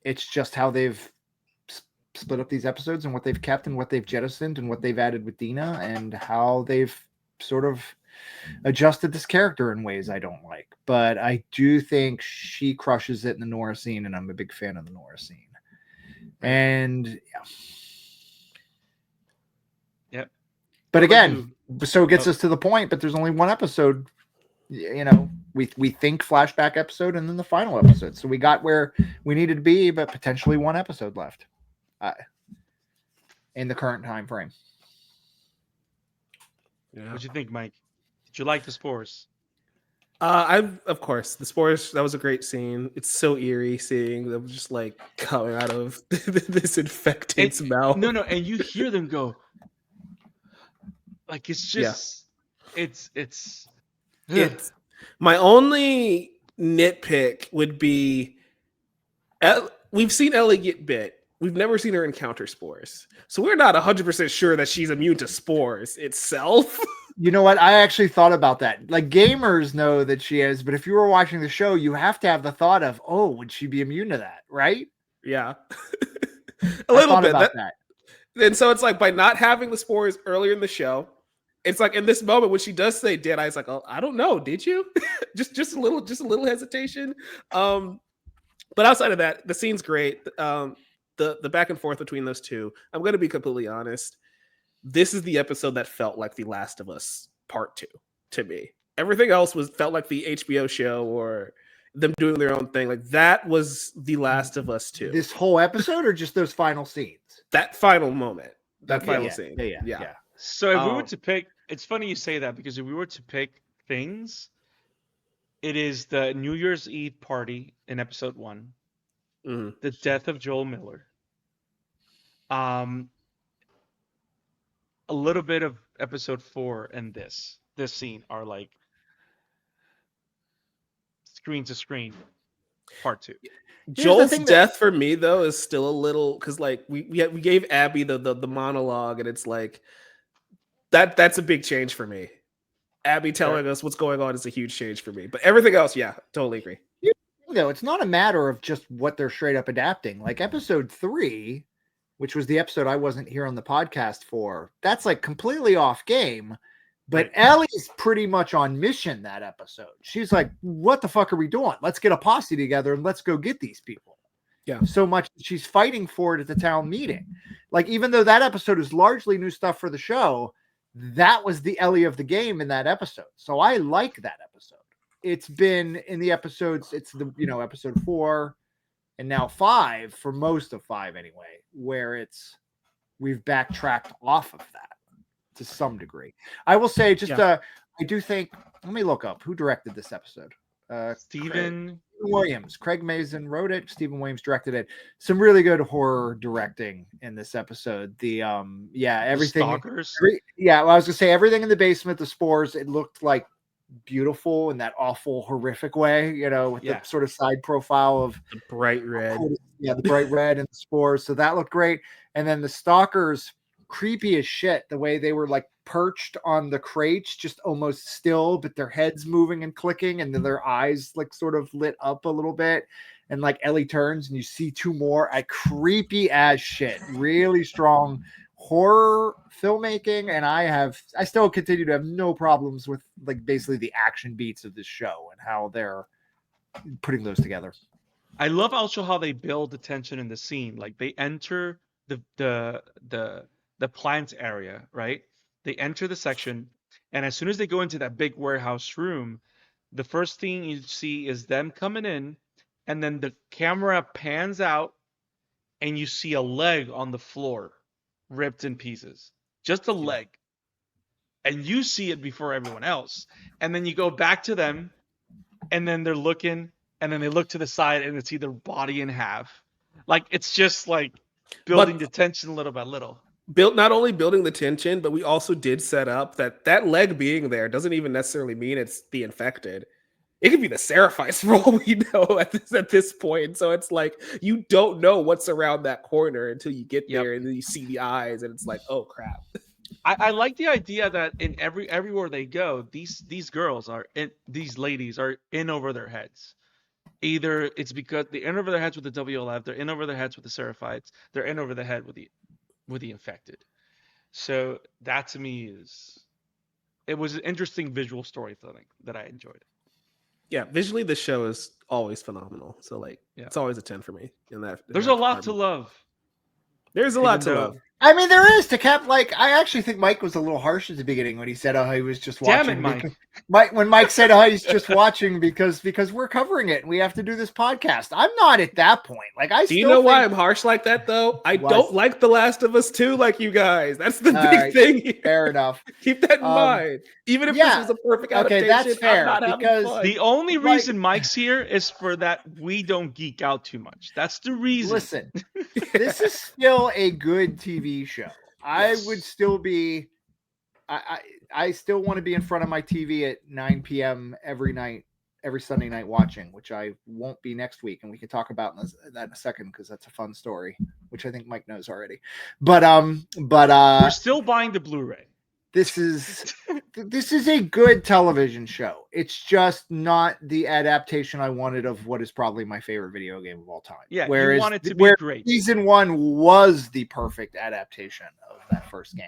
It's just how they've split up these episodes and what they've kept and what they've jettisoned and what they've added with Dina and how they've sort of adjusted this character in ways I don't like. But I do think she crushes it in the Nora scene, and I'm a big fan of the Nora scene. And yeah. Yep. But again, so it gets us to the point, but there's only one episode. You know, we think flashback episode and then the final episode. So we got where we needed to be, but potentially one episode left in the current time frame. Yeah. What'd you think, Mike? Did you like the spores? Of course, the spores, that was a great scene. It's so eerie seeing them just like coming out of this infected's mouth. No, and you hear them go. Like, it's just, it's my only nitpick would be, we've seen Ellie get bit. We've never seen her encounter spores. So we're not 100% sure that she's immune to spores itself. You know what? I actually thought about that. Like, gamers know that she is, but if you were watching the show, you have to have the thought of, oh, would she be immune to that? Right? Yeah. A little bit. About that. And so it's like, by not having the spores earlier in the show, it's like in this moment when she does say "did I?" It's like, oh, I don't know. Did you? just a little hesitation. But outside of that, the scene's great. The back and forth between those two. I'm going to be completely honest. This is the episode that felt like The Last of Us Part 2 to me. Everything else felt like the HBO show or them doing their own thing. Like, that was The Last of Us 2. This whole episode, or just those final scenes? That final moment. That final scene. Yeah. So if we were to pick, it's funny you say that, because if we were to pick things, it is the New Year's Eve party in episode 1, the death of Joel Miller, a little bit of episode 4, and this scene are like screen to screen part 2. Joel's death for me though is still a little, because like we gave Abby the monologue, and it's like that's a big change for me. Abby telling us what's going on is a huge change for me. But everything else, yeah, totally agree. No, it's not a matter of just what they're straight up adapting. Like episode 3, which was the episode I wasn't here on the podcast for, that's like completely off game. But Ellie's pretty much on mission that episode. She's like, what the fuck are we doing? Let's get a posse together and let's go get these people. so much that she's fighting for it at the town meeting. Like, even though that episode is largely new stuff for the show, that was the Ellie of the game in that episode. So I like that episode. It's been in the episodes, it's the, episode 4 and now 5, for most of 5 anyway, where we've backtracked off of that to some degree. I will say I do think, let me look up who directed this episode. Stephen Williams. Craig Mazin wrote it. Stephen Williams directed it. Some really good horror directing in this episode. Everything. The stalkers. I was gonna say everything in the basement, the spores, it looked like beautiful in that awful, horrific way, with the sort of side profile of the bright red. The bright red and the spores. So that looked great. And then the stalkers, creepy as shit, the way they were like perched on the crates, just almost still, but their heads moving and clicking, and then their eyes like sort of lit up a little bit, and like Ellie turns and you see 2 more. Creepy as shit. Really strong horror filmmaking, and I still continue to have no problems with like basically the action beats of this show and how they're putting those together. I love also how they build the tension in the scene. Like, they enter the plant area, right? They enter the section, and as soon as they go into that big warehouse room, the first thing you see is them coming in, and then the camera pans out, and you see a leg on the floor, ripped in pieces. Just a leg. And you see it before everyone else. And then you go back to them, and then they're looking, and then they look to the side, and they see their body in half. Like, it's just like building the tension little by little. Not only building the tension, but we also did set up that leg being there doesn't even necessarily mean it's the infected. It could be the Seraphite for all we know at this point. So it's like you don't know what's around that corner until you get there, and then you see the eyes, and it's like, oh crap. I like the idea that in everywhere they go, these ladies are in over their heads. Either it's because they're in over their heads with the WLF, they're in over their heads with the Seraphites, they're in over the head with the infected. So that to me it was an interesting visual storytelling that I enjoyed. Yeah, visually the show is always phenomenal. So it's always a 10 for me. There's a lot to love. There's a lot to love. I mean, there is to cap. Like, I actually think Mike was a little harsh at the beginning when he said, "Oh, he was just watching." Damn it, Mike! When Mike said, "Oh, he's just watching because we're covering it and we have to do this podcast." I'm not at that point. Like, do you know why I'm harsh like that though? I don't like The Last of Us 2 like you guys. That's the big thing here. Fair enough. Keep that in mind. Even if this was a perfect adaptation, that's fair. I'm not because fun. The only reason Mike's here is for that we don't geek out too much. That's the reason. Listen, this is still a good TV show. I would still be. I still want to be in front of my TV at 9 p.m. every Sunday night watching, which I won't be next week, and we can talk about that in a second because that's a fun story, which I think Mike knows already. But we're still buying the Blu-ray. This is a good television show. It's just not the adaptation I wanted of what is probably my favorite video game of all time. Yeah, you want it to be great. Season 1 was the perfect adaptation of that first game.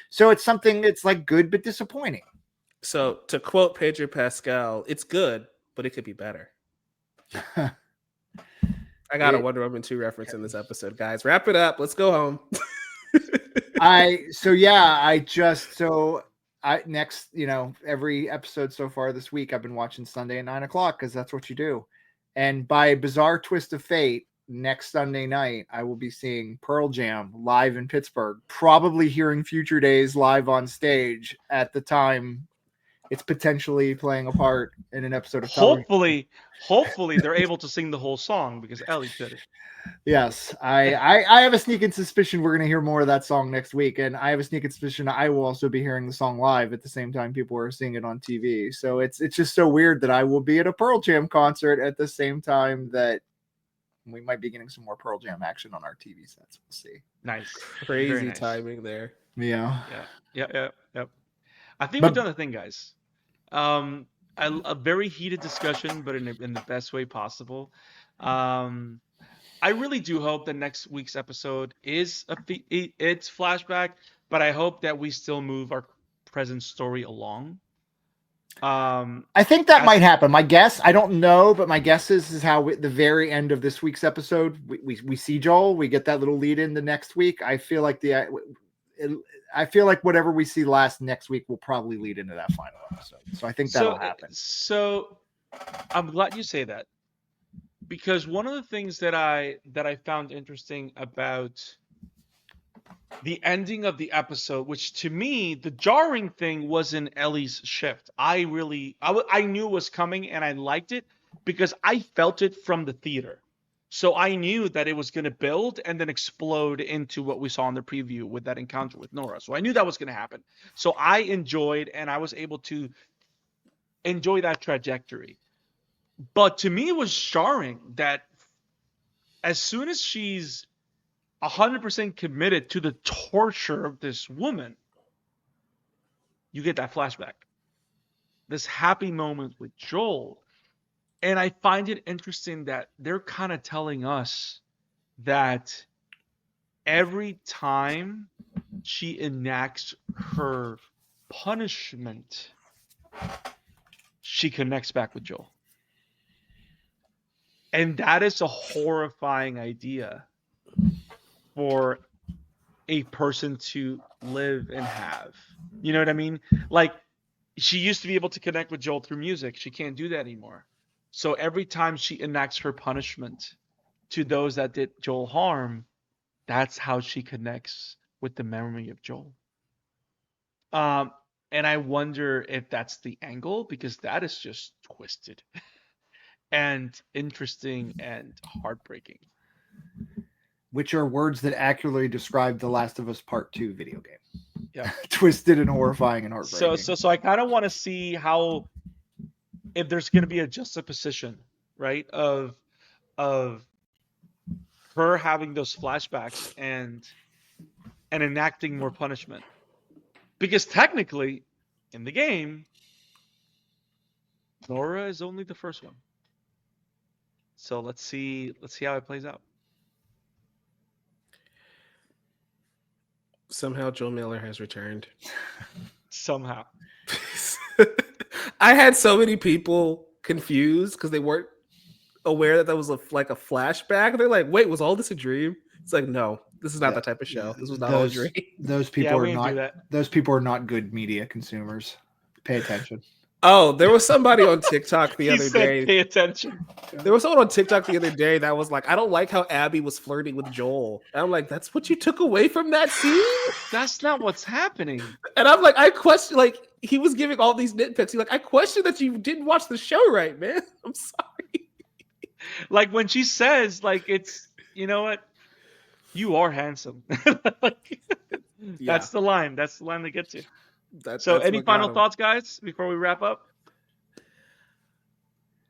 So it's something that's like good but disappointing. So to quote Pedro Pascal, it's good, but it could be better. I got a Wonder Woman 2 reference in this episode, guys. Wrap it up. Let's go home. Every episode so far this week I've been watching Sunday at 9:00 because that's what you do. And by a bizarre twist of fate, next Sunday night I will be seeing Pearl Jam live in Pittsburgh, probably hearing Future Days live on stage at the time it's potentially playing a part in an episode of Hopefully they're able to sing the whole song because Ellie did it. Yes, I have a sneaking suspicion we're going to hear more of that song next week, and I have a sneaking suspicion I will also be hearing the song live at the same time people are seeing it on TV. So it's just so weird that I will be at a Pearl Jam concert at the same time that we might be getting some more Pearl Jam action on our TV sets. We'll see. Nice, crazy nice timing there. Yeah. I think we've done the thing, guys. A very heated discussion, but in the best way possible. I really do hope that next week's episode is it's flashback, but I hope that we still move our present story along. I think that might happen. My guess, I don't know, but my guess is how the very end of this week's episode, we see Joel. We get that little lead in the next week. I feel like whatever we see next week will probably lead into that final episode. So I think that'll happen. So I'm glad you say that, because one of the things that I found interesting about the ending of the episode, which to me, the jarring thing wasn't Ellie's shift. I knew it was coming, and I liked it because I felt it from the theater. So I knew that it was going to build and then explode into what we saw in the preview with that encounter with Nora. So I knew that was going to happen. So I enjoyed, and I was able to enjoy that trajectory. But to me, it was jarring that as soon as she's 100% committed to the torture of this woman, you get that flashback. This happy moment with Joel. And I find it interesting that they're kind of telling us that every time she enacts her punishment, she connects back with Joel. And that is a horrifying idea for a person to live and have. You know what I mean? Like, she used to be able to connect with Joel through music. She can't do that anymore. So every time she enacts her punishment to those that did Joel harm, that's how she connects with the memory of Joel. And I wonder if that's the angle, because that is just twisted and interesting and heartbreaking. Which are words that accurately describe the Last of Us Part 2 video game. Yeah. Twisted and horrifying and heartbreaking. So I kind of want to see how, if there's going to be a juxtaposition, right, of her having those flashbacks and enacting more punishment. Because technically, in the game, Nora is only the first one. So let's see how it plays out. Somehow Joel Miller has returned. Somehow. I had so many people confused because they weren't aware that was like a flashback. They're like, wait, was all this a dream? It's like, no, this is not that type of show. This was not all a dream. Those people are not good media consumers. Pay attention. Oh, there was somebody on TikTok the other day. Pay attention. There was someone on TikTok the other day that was like, I don't like how Abby was flirting with Joel. And I'm like, that's what you took away from that scene? That's not what's happening. And I'm like, I question, like, he was giving all these nitpicks. He's like, I question that you didn't watch the show right, man. I'm sorry. Like, when she says, like, it's, you know what? You are handsome. That's the line. That's the line that gets you. So any final thoughts, guys, before we wrap up?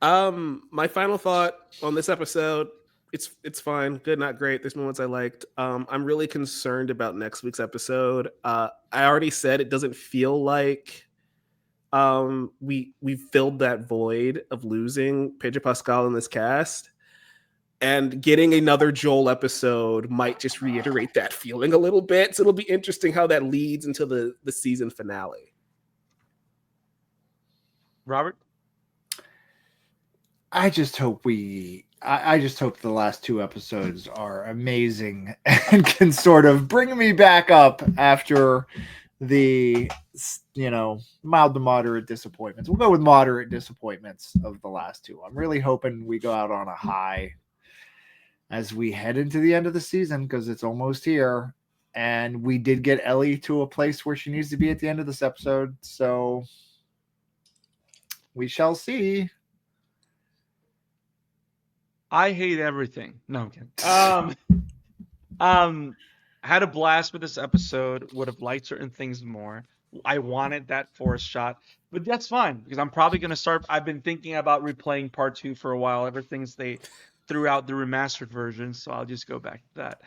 My final thought on this episode, it's fine, good, not great. There's moments I liked. I'm really concerned about next week's episode. I already said it doesn't feel like we filled that void of losing Pedro Pascal in this cast. And getting another Joel episode might just reiterate that feeling a little bit. So it'll be interesting how that leads into the season finale. Robert? I just hope the last two episodes are amazing and can sort of bring me back up after the, mild to moderate disappointments. We'll go with moderate disappointments of the last two. I'm really hoping we go out on a high as we head into the end of the season, because it's almost here. And we did get Ellie to a place where she needs to be at the end of this episode. So we shall see. I hate everything. No, I'm kidding. Had a blast with this episode. Would have liked certain things more. I wanted that forest shot, but that's fine, because I'm probably going to start. I've been thinking about replaying part 2 for a while ever since they threw out the remastered version, so I'll just go back to that.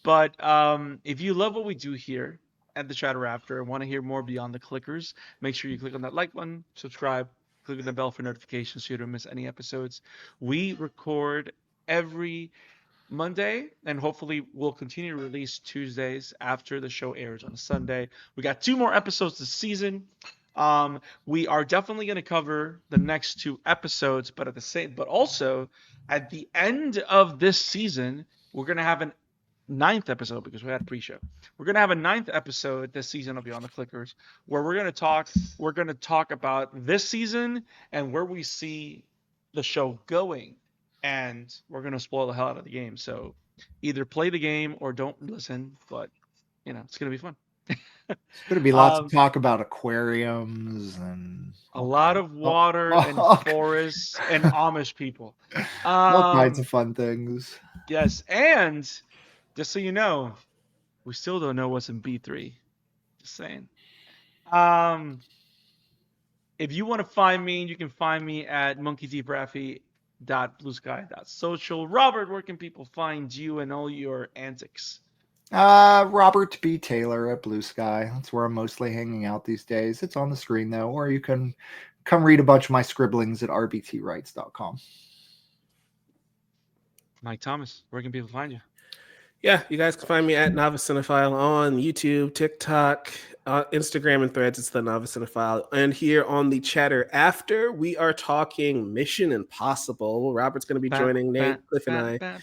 But if you love what we do here at the Chatter After and want to hear more beyond the clickers, make sure you click on that like button, subscribe, click on the bell for notifications so you don't miss any episodes. We record every Monday, and hopefully we'll continue to release Tuesdays after the show airs on a Sunday. We got 2 more episodes this season. We are definitely going to cover the next 2 episodes, but also at the end of this season, we're going to have a 9th episode because we had a pre-show. We're going to have a 9th episode this season of Beyond the Flickers where we're going to talk about this season and where we see the show going, and we're going to spoil the hell out of the game. So either play the game or don't listen, but it's going to be fun. There's going to be lots of talk about aquariums and a lot of water and forests and Amish people. All kinds of fun things. Yes, and just so you know, we still don't know what's in B3. Just saying. If you want to find me, you can find me at monkeydeepraffy.bluesky.social. Robert, where can people find you and all your antics? Robert B. Taylor at Blue Sky. That's where I'm mostly hanging out these days. It's on the screen though, or you can come read a bunch of my scribblings at rbtrights.com. Mike Thomas, where can people find you? Yeah, you guys can find me at Novice Cinephile on YouTube, TikTok, Instagram, and Threads. It's the Novice Cinephile. And here on the chatter after, we are talking Mission Impossible. Robert's going to be joining Nate, Cliff, and I.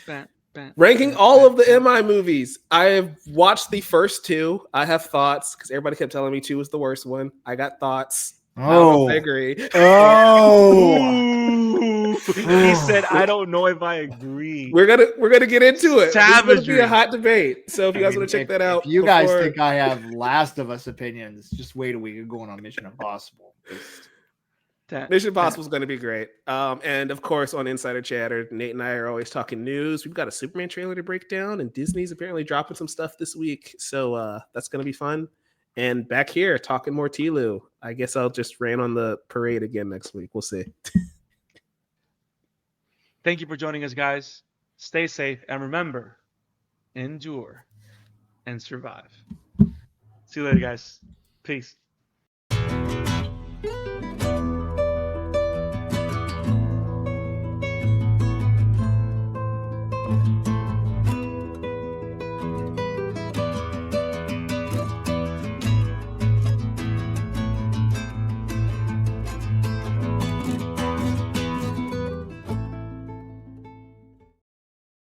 Ranking all of the MI movies. I have watched the first 2. I have thoughts because everybody kept telling me 2 was the worst one. I got thoughts. Oh, I agree. Oh, he said, "I don't know if I agree." We're gonna get into it. Savagery. It's gonna be a hot debate. So if you guys want to check that out, if you guys think I have Last of Us opinions, just wait a week. You're going on Mission Impossible. Mission Impossible is going to be great. And of course, on Insider Chatter, Nate and I are always talking news. We've got a Superman trailer to break down, and Disney's apparently dropping some stuff this week. So that's going to be fun. And back here, talking more Telu. I guess I'll just rain on the parade again next week. We'll see. Thank you for joining us, guys. Stay safe, and remember, endure and survive. See you later, guys. Peace.